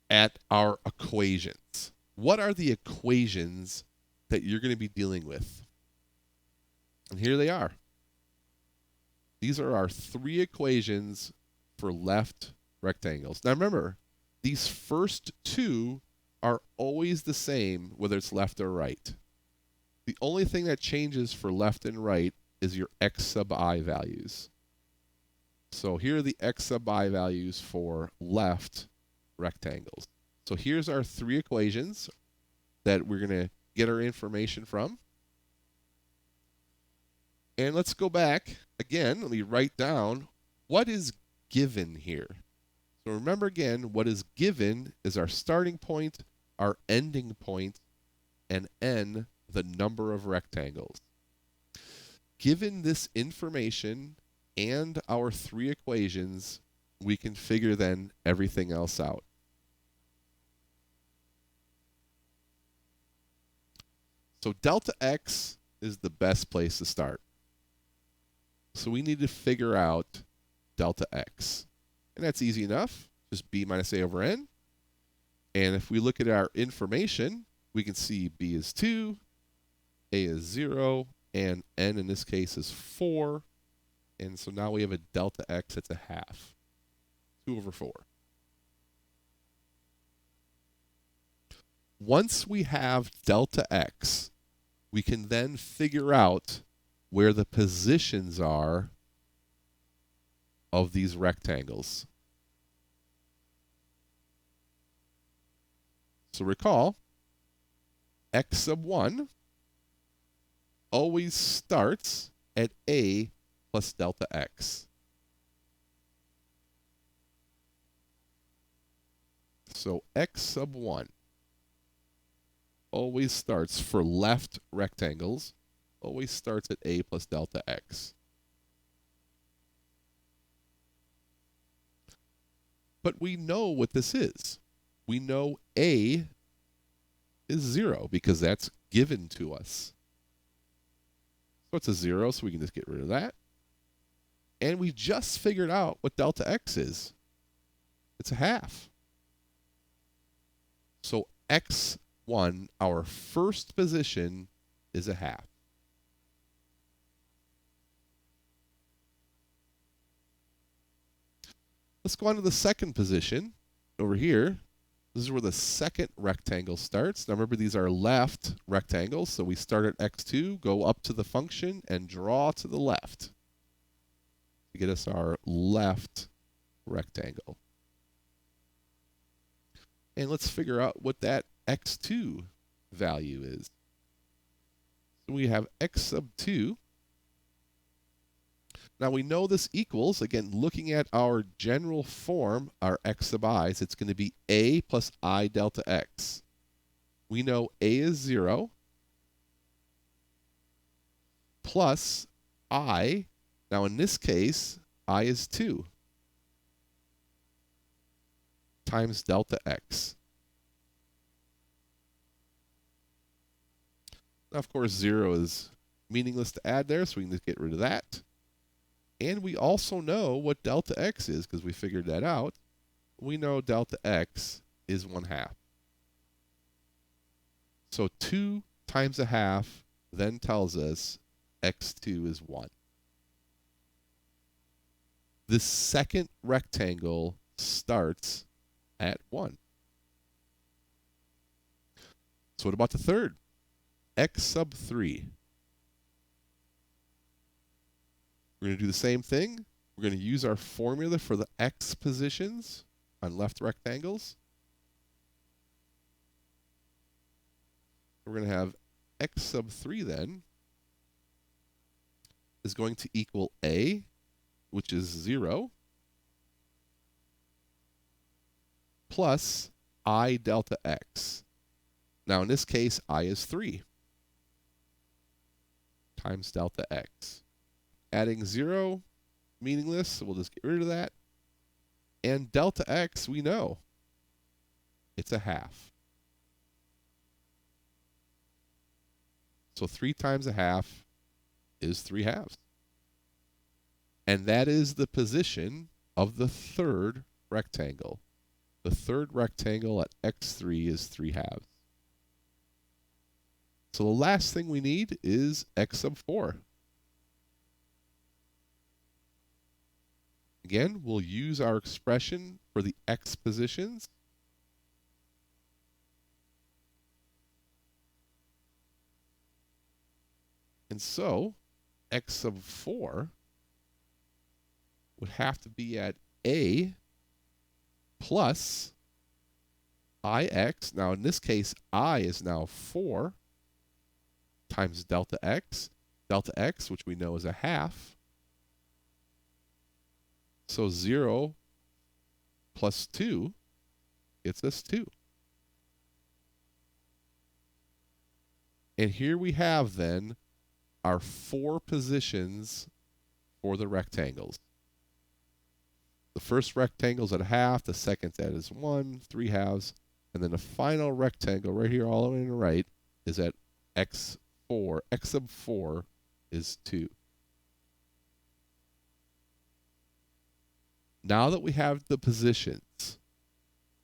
at our equations. What are the equations that you're going to be dealing with? And here they are. These are our 3 equations for left rectangles. Now remember, these first 2 are always the same whether it's left or right. The only thing that changes for left and right is your x sub I values. So here are the x sub I values for left rectangles. So here's our 3 equations that we're going to get our information from. And let's go back again. Let me write down what is given here. So remember again, what is given is our starting point, our ending point, and n, the number of rectangles. Given this information and our 3 equations, we can figure then everything else out. So delta x is the best place to start. So we need to figure out delta x. And that's easy enough. Just b minus a over n. And if we look at our information, we can see b is 2, a is 0, and n in this case is 4. And so now we have a delta x that's a half. 2 over 4. Once we have delta x, we can then figure out where the positions are of these rectangles. So recall, x sub 1 always starts at a plus delta x. So x sub 1 always starts for left rectangles, always starts at a plus delta x. But we know what this is. We know a is 0 because that's given to us. So it's a 0, so we can just get rid of that. And we just figured out what delta x is. It's a half. So x1, our first position, is a half. Let's go on to the second position over here. This is where the second rectangle starts. Now remember, these are left rectangles, so we start at x2, go up to the function, and draw to the left to get us our left rectangle. And let's figure out what that x2 value is. So we have x sub 2. Now we know this equals, again, looking at our general form, our x sub i's, it's going to be a plus I delta x. We know a is 0 plus I. Now in this case, I is 2 times delta x. Now, of course, 0 is meaningless to add there, so we can just get rid of that. And we also know what delta x is because we figured that out. We know delta x is 1/2. So 2 times 1/2 then tells us x2 is 1. This second rectangle starts at 1. So what about the third? X sub 3. We're going to do the same thing. We're going to use our formula for the x positions on left rectangles. We're going to have x sub 3 then is going to equal a, which is 0, plus I delta x. Now in this case, I is 3 times delta x. Adding 0, meaningless, so we'll just get rid of that. And delta x, we know. It's a half. So 3 times a half is 3/2. And that is the position of the third rectangle. The third rectangle at x3 is 3/2. So the last thing we need is x sub 4. Again, we'll use our expression for the x positions. And so, x sub 4 would have to be at a plus ix. Now, in this case, I is now 4 times delta x. Delta x, which we know is a half. So 0 plus 2 gets us 2. And here we have then our 4 positions for the rectangles. The first rectangle is at a half, the second at is 1, 3/2, and then the final rectangle right here all the way to the right is at x4. X sub 4 is 2. Now that we have the positions,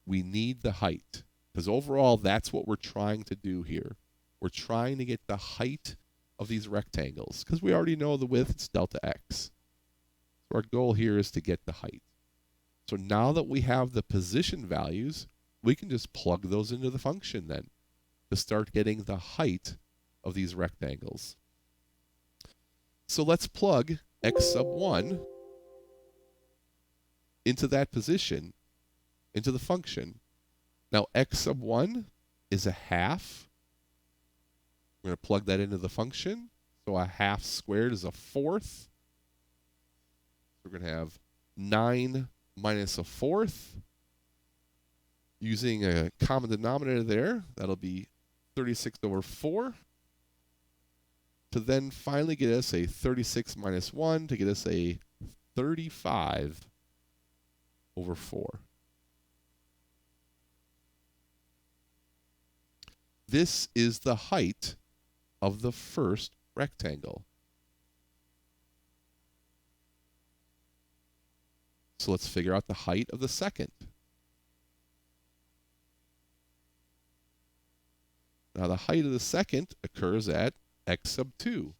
we need the height. Because overall, that's what we're trying to do here. We're trying to get the height of these rectangles. Because we already know the width, it's delta x. So our goal here is to get the height. So now that we have the position values, we can just plug those into the function then to start getting the height of these rectangles. So let's plug x sub 1 into that position, into the function. Now x sub 1 is a half. We're going to plug that into the function. So a half squared is a fourth. So we're going to have 9 minus a fourth. Using a common denominator there, that'll be 36 over 4. To then finally get us a 36 minus 1 to get us a 35 over 4. This is the height of the first rectangle. So let's figure out the height of the second. Now the height of the second occurs at x sub 2.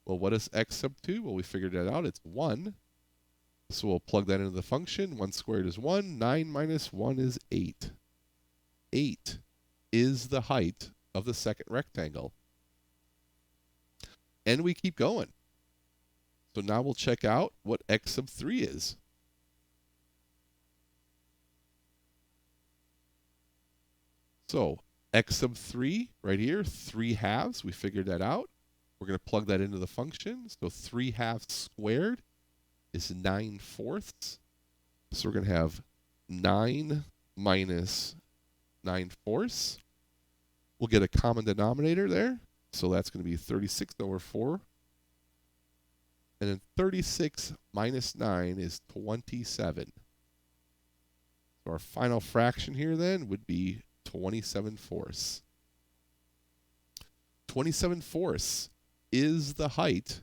Well, what is x sub 2? Well, we figured that out. It's 1. So we'll plug that into the function. 1 squared is 1. 9 minus 1 is 8. 8 is the height of the second rectangle. And we keep going. So now we'll check out what x sub 3 is. So x sub 3 right here, 3 halves. We figured that out. We're going to plug that into the function. So 3 halves squared is 9 fourths. So we're going to have 9 minus 9 fourths. We'll get a common denominator there. So that's going to be 36 over 4. And then 36 minus 9 is 27. So our final fraction here then would be 27 fourths. 27 fourths is the height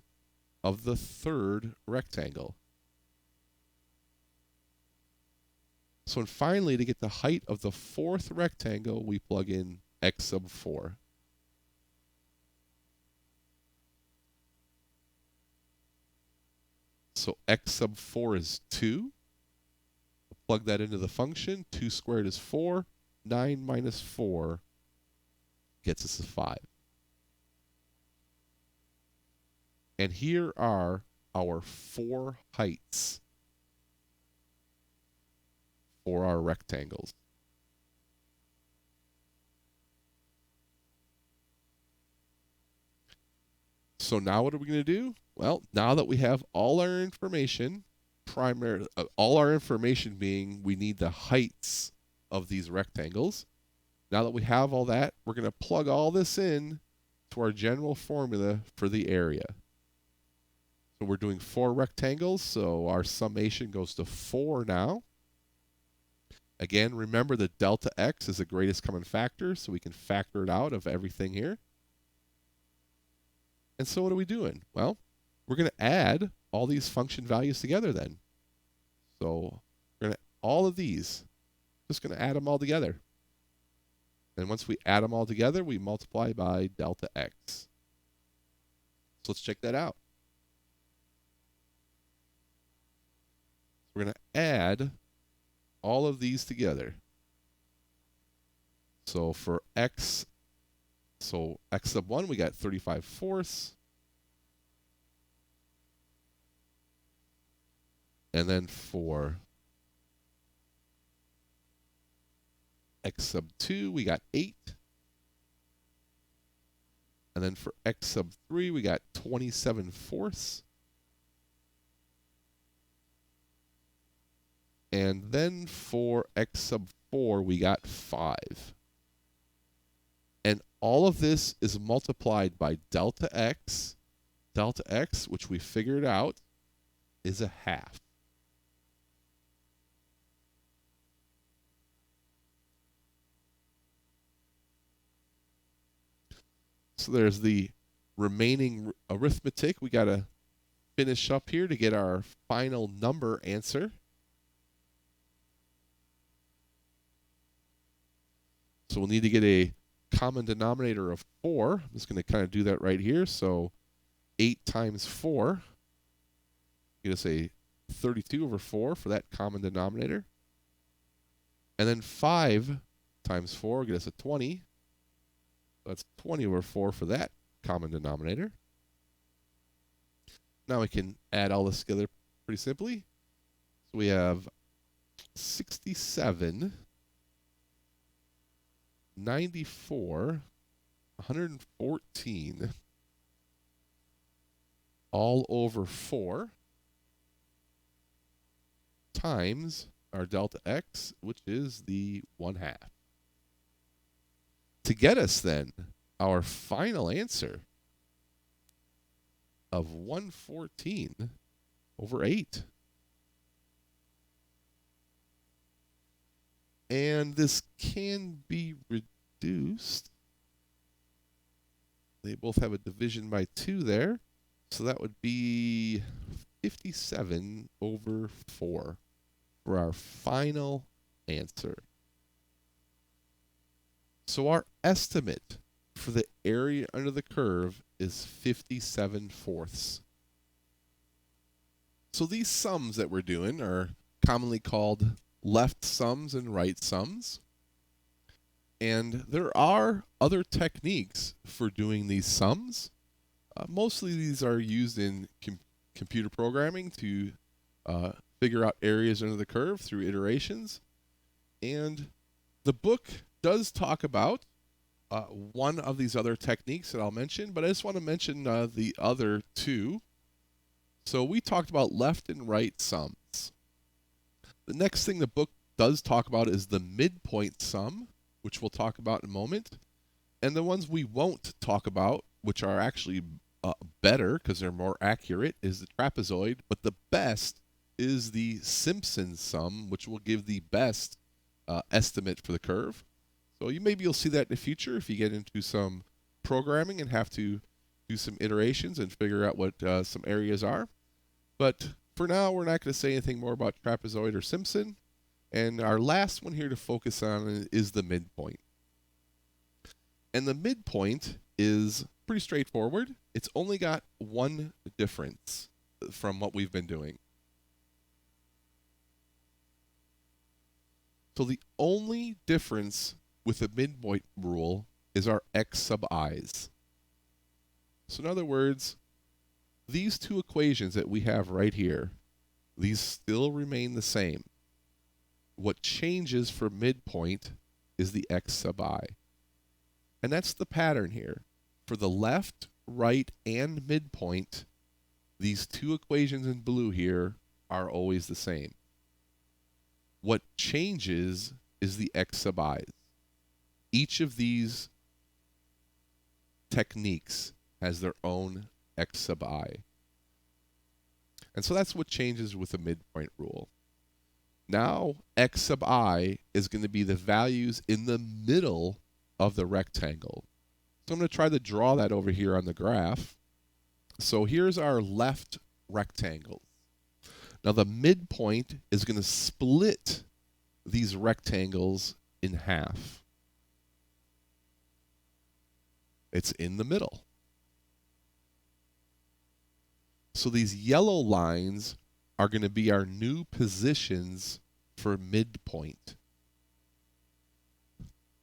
of the third rectangle. So and finally, to get the height of the fourth rectangle, we plug in x sub 4. So x sub 4 is 2. Plug that into the function. 2 squared is 4. 9 minus 4 gets us a 5. And here are our 4 heights for our rectangles. So now what are we going to do? Well, now that we have all our information, all our information being we need the heights of these rectangles. Now that we have all that, we're going to plug all this in to our general formula for the area. So we're doing 4 rectangles, so our summation goes to 4 now. Again, remember that delta x is the greatest common factor, so we can factor it out of everything here. And so what are we doing? Well, we're going to add all these function values together then. So we're going to all of these, just going to add them all together. And once we add them all together, we multiply by delta x. So let's check that out. We're going to add all of these together. So for x, so x sub 1, we got 35 fourths. And then for x sub 2, we got 8. And then for x sub 3, we got 27 fourths. And then for x sub 4, we got 5. And all of this is multiplied by delta x. Delta x, which we figured out, is a half. So there's the remaining arithmetic we got to finish up here to get our final number answer. So we'll need to get a common denominator of 4. I'm just going to kind of do that right here. So 8 times 4, get us a 32 over 4 for that common denominator. And then 5 times 4 get us a 20. That's 20 over 4 for that common denominator. Now we can add all this together pretty simply. So we have 67 94, 114 all over 4 times our delta x, which is the 1/2. To get us then our final answer of 114 over 8. And this can be reduced. They both have a division by 2 there. So that would be 57 over 4 for our final answer. So our estimate for the area under the curve is 57/4. So these sums that we're doing are commonly called left sums and right sums. And there are other techniques for doing these sums. Mostly these are used in computer programming to figure out areas under the curve through iterations. And the book does talk about one of these other techniques that I'll mention, but I just want to mention the other two. So we talked about left and right sums. The next thing the book does talk about is the midpoint sum, which we'll talk about in a moment. And the ones we won't talk about, which are actually better because they're more accurate, is the trapezoid, but the best is the Simpson sum, which will give the best estimate for the curve. So maybe you'll see that in the future if you get into some programming and have to do some iterations and figure out what some areas are. But for now, we're not going to say anything more about trapezoid or Simpson. And our last one here to focus on is the midpoint. And the midpoint is pretty straightforward. It's only got one difference from what we've been doing. So the only difference with the midpoint rule is our x sub i's. So in other words, these two equations that we have right here, these still remain the same. What changes for midpoint is the x sub I. And that's the pattern here. For the left, right, and midpoint, these two equations in blue here are always the same. What changes is the x sub i's. Each of these techniques has their own x sub I. And so that's what changes with the midpoint rule. Now, x sub I is going to be the values in the middle of the rectangle. So I'm going to try to draw that over here on the graph. So here's our left rectangle. Now the midpoint is going to split these rectangles in half. It's in the middle. So these yellow lines are going to be our new positions for midpoint.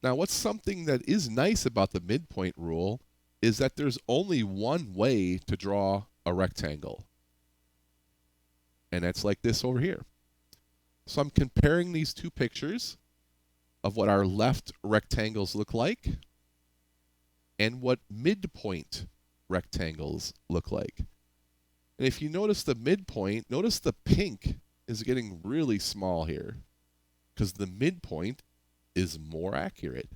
Now, what's something that is nice about the midpoint rule is that there's only one way to draw a rectangle. And that's like this over here. So I'm comparing these two pictures of what our left rectangles look like and what midpoint rectangles look like. And if you notice the midpoint, notice the pink is getting really small here because the midpoint is more accurate.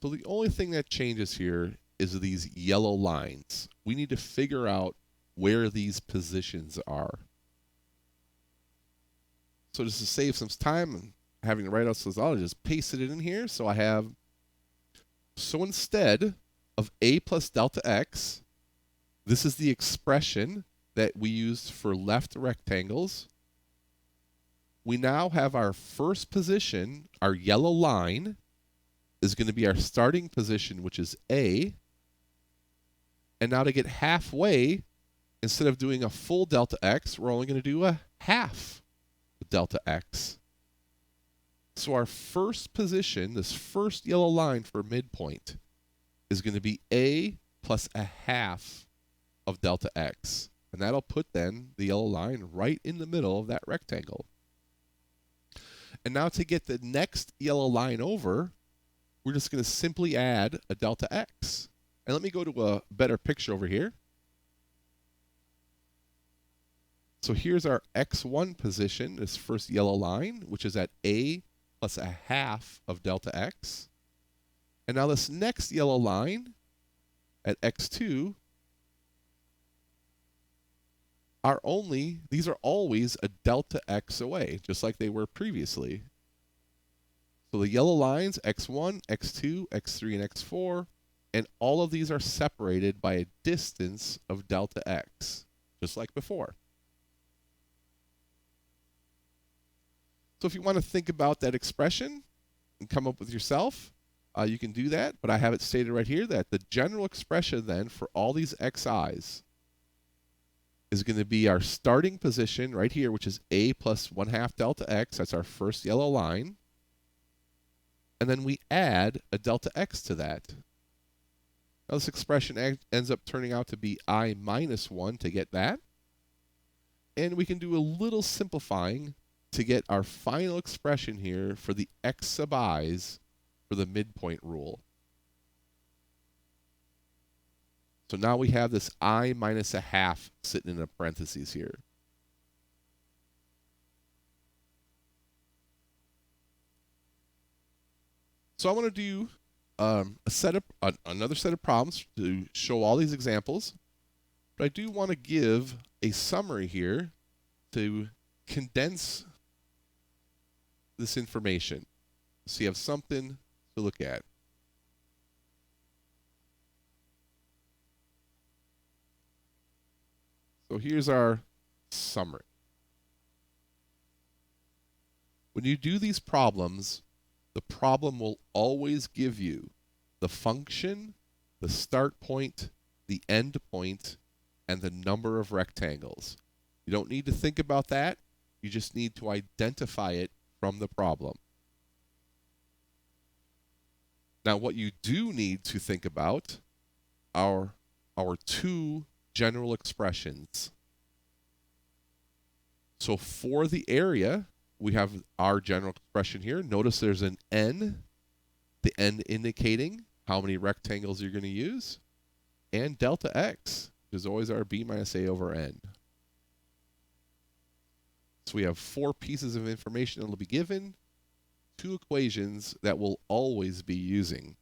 So the only thing that changes here is these yellow lines. We need to figure out where these positions are. So just to save some time and having to write out this, I'll just paste it in here. So I have, so instead of a plus delta x, this is the expression that we used for left rectangles. We now have our first position, our yellow line, is going to be our starting position, which is A. And now to get halfway, instead of doing a full delta x, we're only going to do a half delta x. So our first position, this first yellow line for midpoint, is going to be A plus a half of delta x. And that'll put then the yellow line right in the middle of that rectangle. And now to get the next yellow line over, we're just going to simply add a delta x. And let me go to a better picture over here. So here's our x1 position, this first yellow line, which is at a plus a half of delta x. And now this next yellow line at x2 these are always a delta x away, just like they were previously. So the yellow lines, x1, x2, x3, and x4, and all of these are separated by a distance of delta x, just like before. So if you want to think about that expression and come up with yourself, you can do that, but I have it stated right here that the general expression then for all these xi's is going to be our starting position right here, which is a plus 1/2 delta x. That's our first yellow line. And then we add a delta x to that. Now this expression ends up turning out to be I minus 1 to get that. And we can do a little simplifying to get our final expression here for the x sub i's for the midpoint rule. So now we have this I minus a half sitting in a parentheses here. So I want to do another set of problems to show all these examples. But I do want to give a summary here to condense this information so you have something to look at. So here's our summary. When you do these problems, the problem will always give you the function, the start point, the end point, and the number of rectangles. You don't need to think about that. You just need to identify it from the problem. Now, what you do need to think about are our two general expressions. So for the area, we have our general expression here. Notice there's an n, the n indicating how many rectangles you're going to use, and delta x, which is always our b minus a over n. So we have 4 pieces of information that will be given, 2 equations that we'll always be using.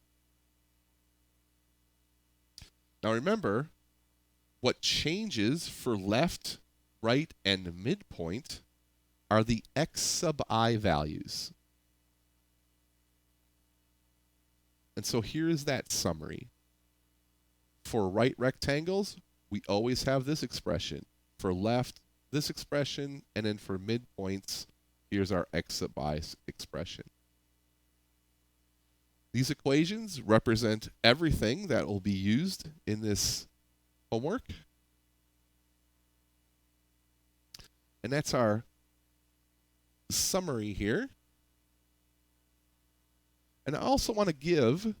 Now remember, what changes for left, right, and midpoint are the x sub I values. And so here is that summary. For right rectangles, we always have this expression. For left, this expression, and then for midpoints, here's our x sub I expression. These equations represent everything that will be used in this homework. And that's our summary here. And I also want to give,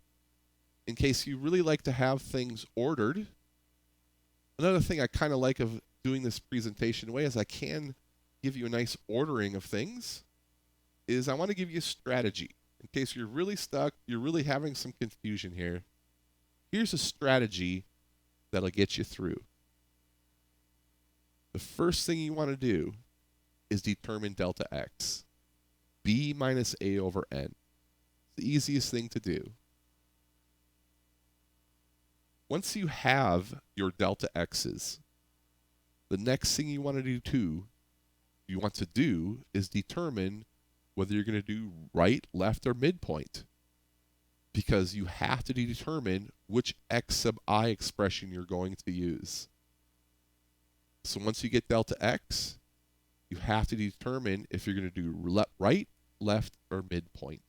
in case you really like to have things ordered, another thing I kind of like of doing this presentation way is I can give you a nice ordering of things, is I want to give you a strategy. In case you're really stuck, you're really having some confusion here, here's a strategy that'll get you through. The first thing you want to do is determine delta x. b minus a over n. The easiest thing to do. Once you have your delta x's, the next thing you want to do is determine whether you're going to do right, left, or midpoint. Because you have to determine which x sub I expression you're going to use. So once you get delta x, you have to determine if you're going to do right, left, or midpoint.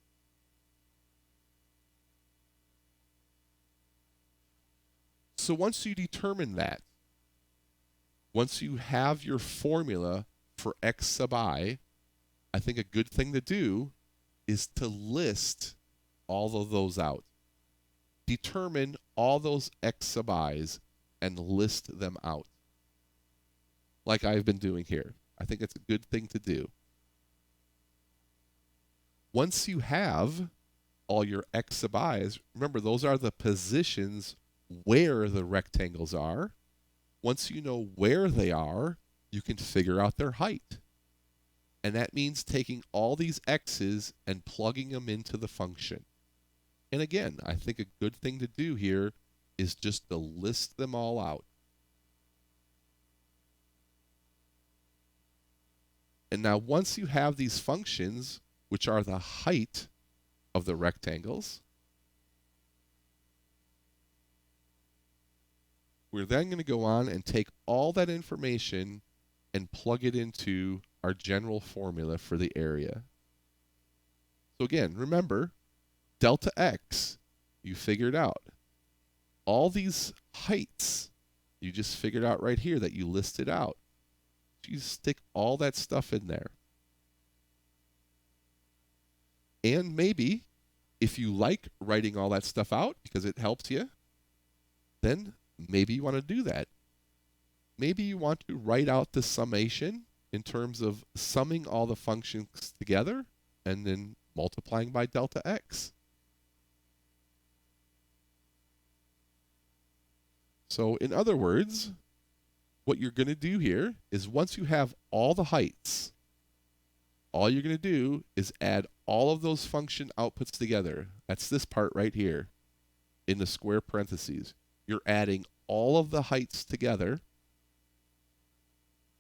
So once you determine that, once you have your formula for x sub I think a good thing to do is to list all of those out. Determine all those x sub i's and list them out. Like I've been doing here. I think it's a good thing to do. Once you have all your x sub i's, remember those are the positions where the rectangles are. Once you know where they are, you can figure out their height. And that means taking all these x's and plugging them into the function. And again, I think a good thing to do here is just to list them all out. And now once you have these functions, which are the height of the rectangles, we're then going to go on and take all that information and plug it into our general formula for the area. So again, remember, delta x, you figured out. All these heights, you just figured out right here that you listed out. You stick all that stuff in there. And maybe, if you like writing all that stuff out because it helps you, then maybe you want to do that. Maybe you want to write out the summation in terms of summing all the functions together and then multiplying by delta x. So in other words, what you're going to do here is once you have all the heights, all you're going to do is add all of those function outputs together. That's this part right here in the square parentheses. You're adding all of the heights together,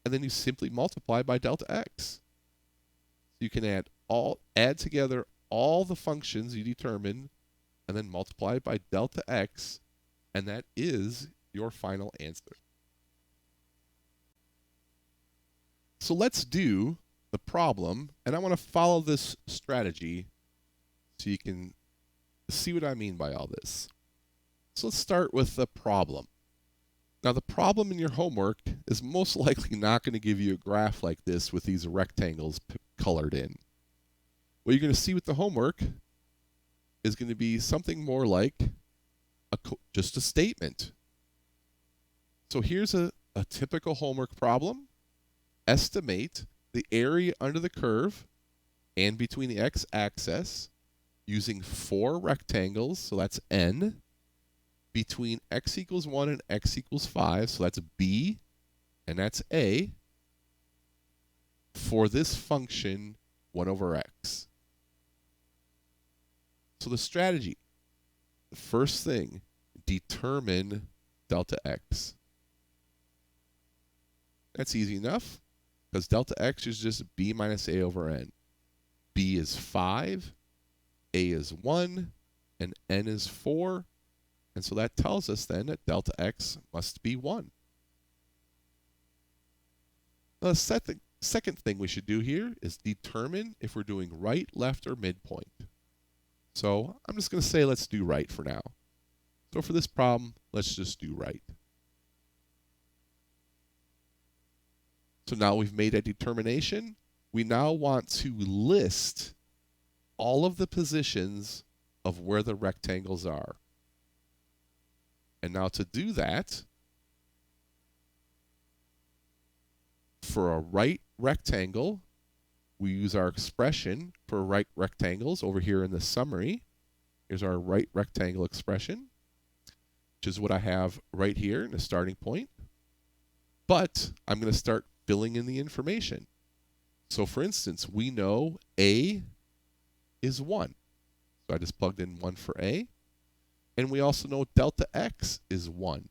and then you simply multiply by delta x. So you can add together all the functions you determine, and then multiply by delta x, and that is your final answer. So let's do the problem, and I want to follow this strategy so you can see what I mean by all this. So let's start with the problem. Now the problem in your homework is most likely not going to give you a graph like this with these rectangles colored in. What you're going to see with the homework is going to be something more like just a statement. So here's a typical homework problem. Estimate the area under the curve and between the x-axis using 4 rectangles, so that's n, between x equals 1 and x equals 5, so that's b, and that's a, for this function 1 over x. So the strategy, the first thing, determine delta x. That's easy enough, because delta x is just b minus a over n. b is 5, a is 1, and n is 4. And so that tells us then that delta x must be 1. Now the second thing we should do here is determine if we're doing right, left, or midpoint. So I'm just going to say let's do right for now. So for this problem, let's just do right. So now we've made a determination. We now want to list all of the positions of where the rectangles are. And now to do that, for a right rectangle, we use our expression for right rectangles over here in the summary. Here's our right rectangle expression, which is what I have right here in the starting point. But I'm going to start filling in the information. So for instance, we know A is 1. So I just plugged in 1 for A. And we also know delta x is 1.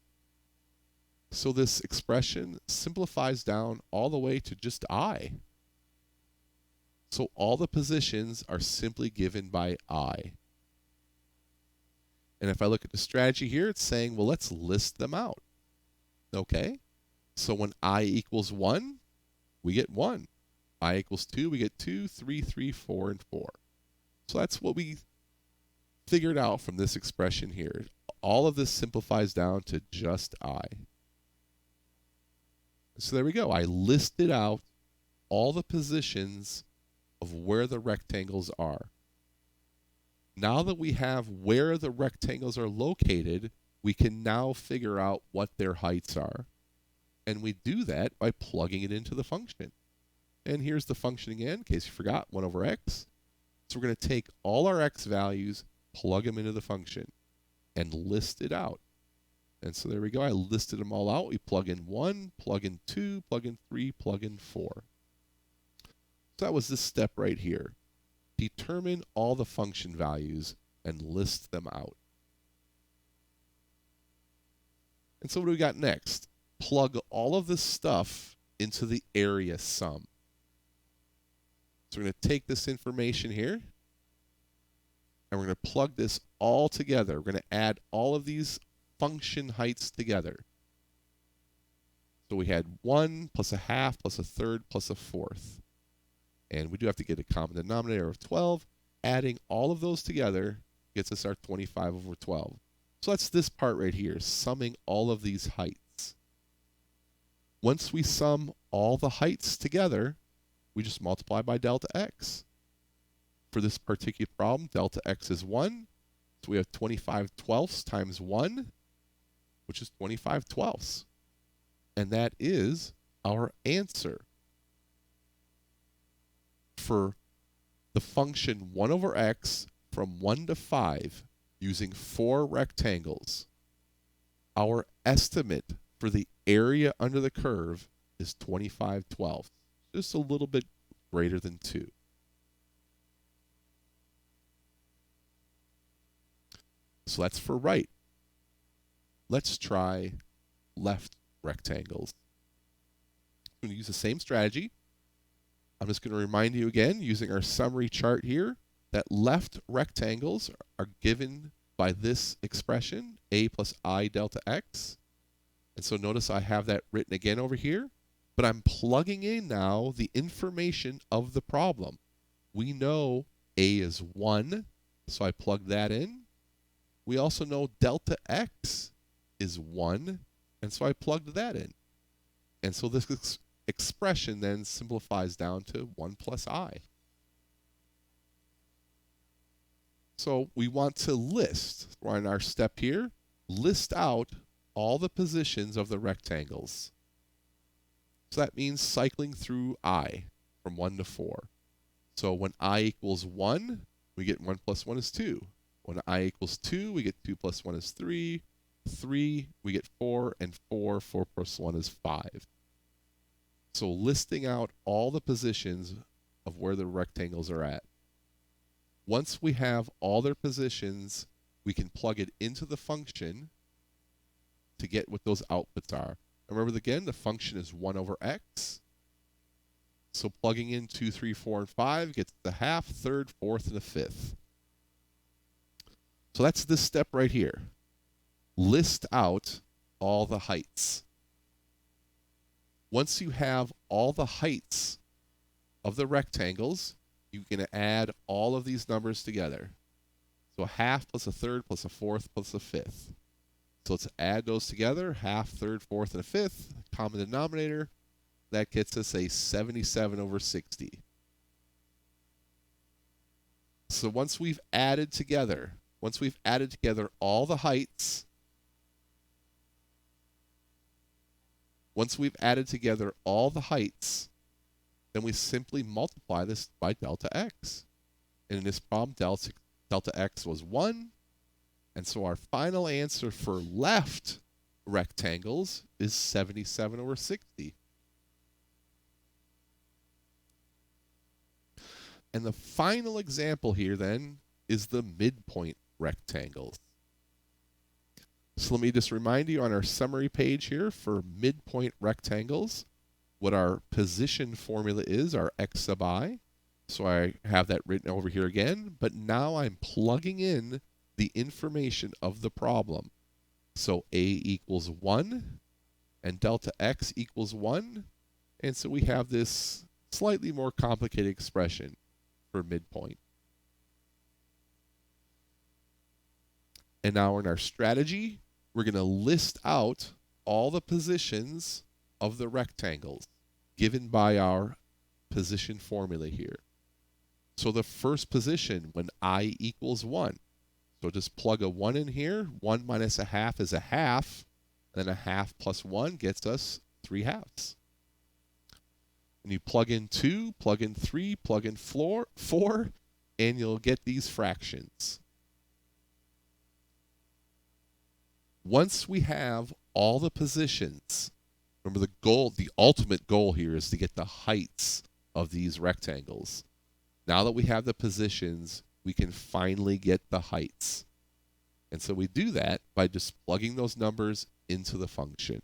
So this expression simplifies down all the way to just I. So all the positions are simply given by I. And if I look at the strategy here, it's saying, well, let's list them out. Okay? So when I equals 1, we get 1. I equals 2, we get 2, 3, 3, 4, and 4. So that's what we figured out from this expression here. All of this simplifies down to just I. So there we go. I listed out all the positions of where the rectangles are. Now that we have where the rectangles are located, we can now figure out what their heights are. And we do that by plugging it into the function. And here's the function again, in case you forgot, 1 over x. So we're going to take all our x values, plug them into the function, and list it out. And so there we go. I listed them all out. We plug in 1, plug in 2, plug in 3, plug in 4. So that was this step right here. Determine all the function values and list them out. And so what do we got next? Plug all of this stuff into the area sum. So we're going to take this information here, and we're going to plug this all together. We're going to add all of these function heights together. So we had 1 plus a half plus a third plus a fourth. And we do have to get a common denominator of 12. Adding all of those together gets us our 25 over 12. So that's this part right here, summing all of these heights. Once we sum all the heights together, we just multiply by delta x. For this particular problem, delta x is 1. So we have 25 twelfths times 1, which is 25 twelfths. And that is our answer for the function 1 over x from 1 to 5 using 4 rectangles. Our estimate for the area under the curve is 25 twelfths, just a little bit greater than 2. So that's for right. Let's try left rectangles. I'm going to use the same strategy. I'm just going to remind you again, using our summary chart here, that left rectangles are given by this expression, a plus I delta x. And so notice I have that written again over here, but I'm plugging in now the information of the problem. We know a is 1, so I plug that in. We also know delta x is 1, and so I plugged that in. And so this expression then simplifies down to 1 plus I. So we want to list, we're on our step here, list out all the positions of the rectangles. So that means cycling through I from 1 to 4. So when I equals 1, we get 1 plus 1 is 2. When I equals 2, we get 2 plus 1 is 3. 3, we get 4, and 4 plus 1 is 5. So listing out all the positions of where the rectangles are at. Once we have all their positions, we can plug it into the function to get what those outputs are. Remember again, the function is 1 over x. So plugging in 2, 3, 4, and 5 gets the half, third, fourth, and a fifth. So that's this step right here. List out all the heights. Once you have all the heights of the rectangles, you're going to add all of these numbers together. So a half plus a third plus a fourth plus a fifth. So let's add those together, half, third, fourth, and a fifth, common denominator. That gets us a 77 over 60. So once we've added together all the heights, then we simply multiply this by delta x. And in this problem, delta x was 1. And so our final answer for left rectangles is 77 over 60. And the final example here then is the midpoint rectangles. So let me just remind you on our summary page here for midpoint rectangles, what our position formula is, our x sub I. So I have that written over here again, but now I'm plugging in the information of the problem. So a equals 1 and delta x equals 1. And so we have this slightly more complicated expression for midpoint. And now in our strategy, we're going to list out all the positions of the rectangles given by our position formula here. So the first position, when I equals 1. So just plug a 1 in here. 1 minus a half is a half. And then a half plus 1 gets us 3 halves. And you plug in 2, plug in 3, plug in 4. and you'll get these fractions. Once we have all the positions, remember the goal, the ultimate goal here is to get the heights of these rectangles. Now that we have the positions, we can finally get the heights. And so we do that by just plugging those numbers into the function.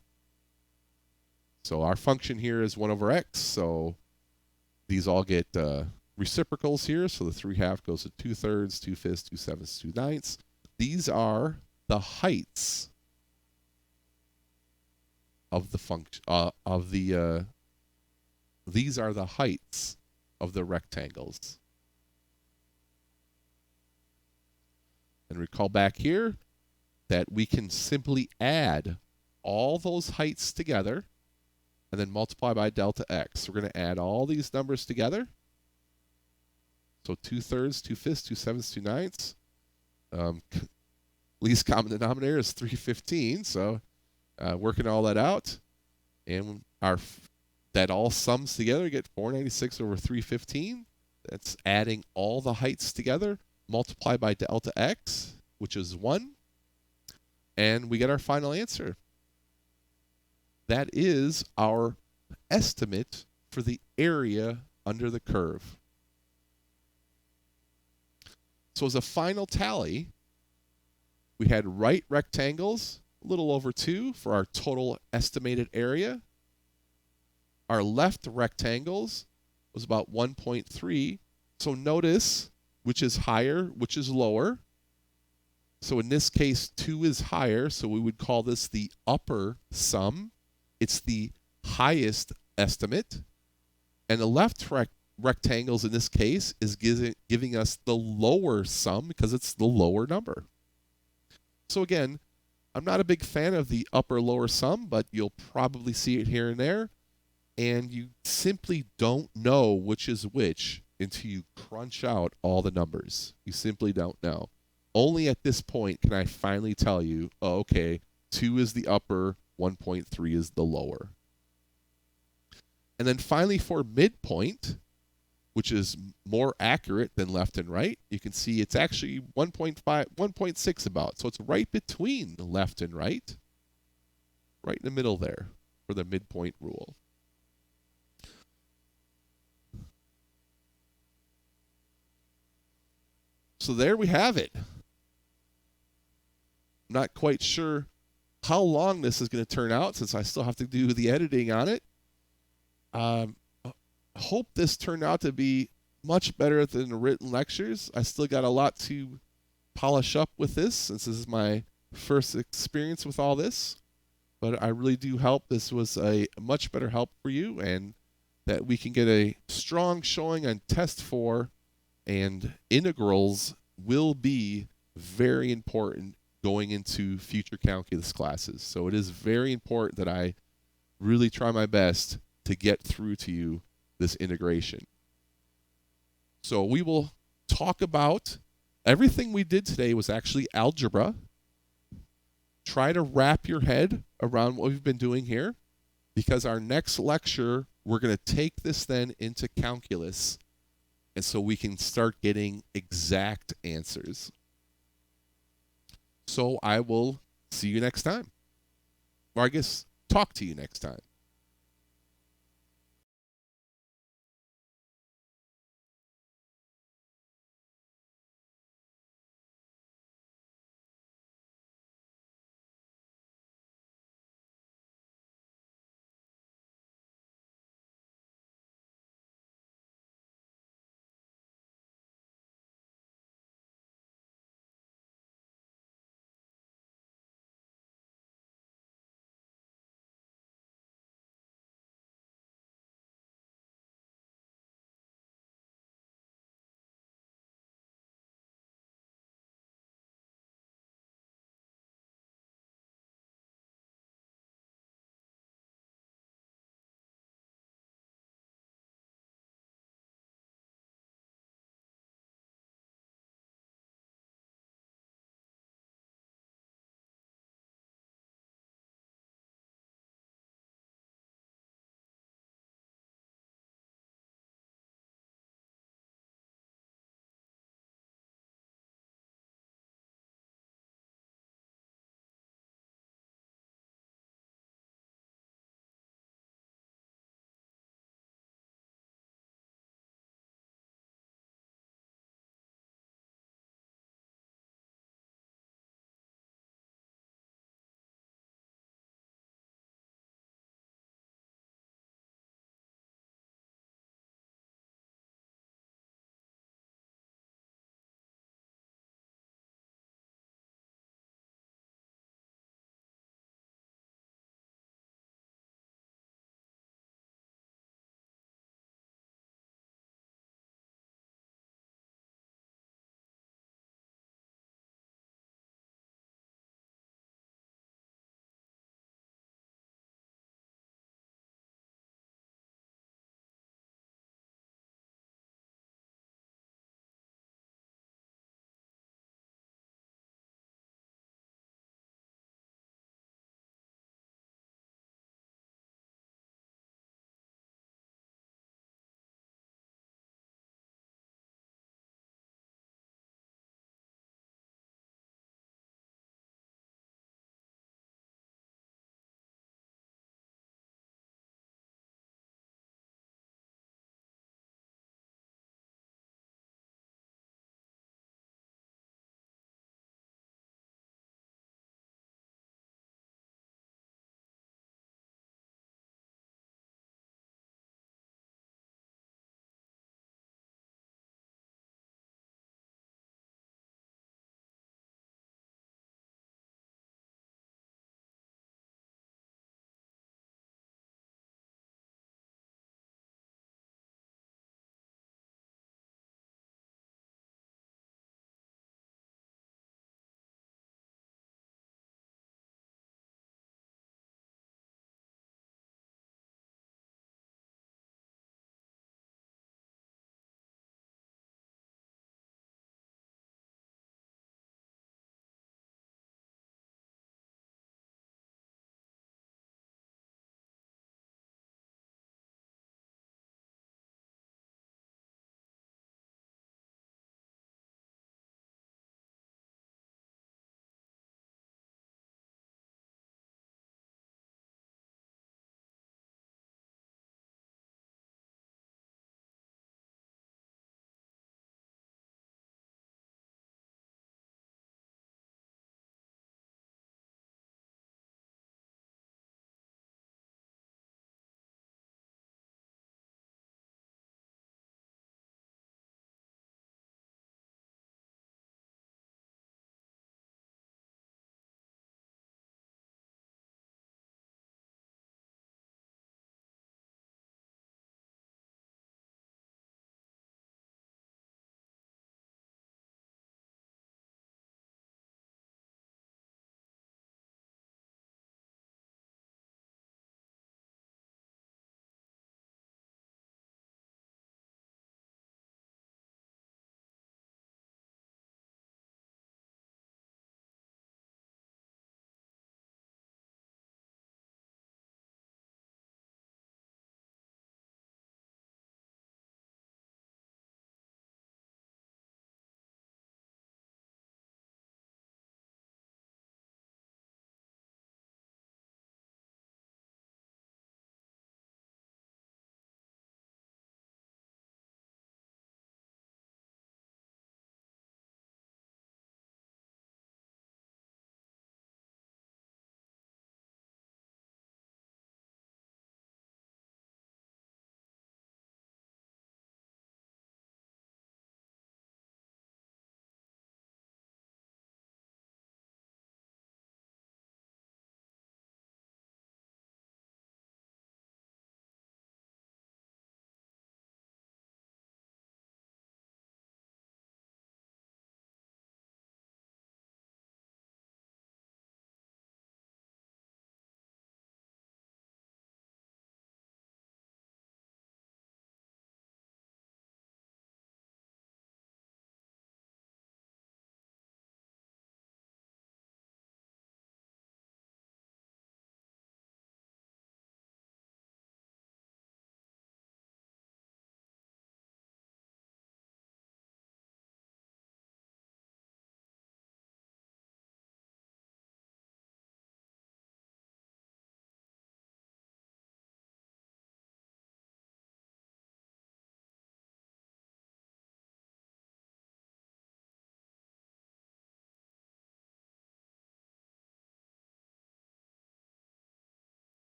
So our function here is 1 over x, so these all get reciprocals here. So the 3/2 goes to 2/3, 2/5, 2/7, 2/9. These are the heights of the function these are the heights of the rectangles. And recall back here that we can simply add all those heights together and then multiply by delta x. We're going to add all these numbers together. So 2/3, 2/5, 2/7, 2/9. Least common denominator is 315. So working all that out, and that all sums together, get 496 over 315. That's adding all the heights together, multiply by delta x, which is 1, and we get our final answer. That is our estimate for the area under the curve. So as a final tally, we had right rectangles, a little over 2 for our total estimated area. Our left rectangles was about 1.3. So notice which is higher, which is lower. So in this case, 2 is higher, so we would call this the upper sum. It's the highest estimate. And the left rectangles in this case is giving us the lower sum because it's the lower number. So again, I'm not a big fan of the upper-lower sum, but you'll probably see it here and there. And you simply don't know which is which until you crunch out all the numbers. You simply don't know. Only at this point can I finally tell you, oh, okay, 2 is the upper, 1.3 is the lower. And then finally for midpoint, which is more accurate than left and right, you can see it's actually 1.5, 1.6 about. So it's right between left and right in the middle there for the midpoint rule. So there we have it. I'm not quite sure how long this is going to turn out since I still have to do the editing on it. I hope this turned out to be much better than the written lectures. I still got a lot to polish up with this since this is my first experience with all this. But I really do hope this was a much better help for you and that we can get a strong showing on test 4, and integrals will be very important going into future calculus classes. So it is very important that I really try my best to get through to you this integration. So we will talk about everything we did today was actually algebra. Try to wrap your head around what we've been doing here, because our next lecture, we're going to take this then into calculus, and so we can start getting exact answers. So I will see you next time. Or I guess talk to you next time.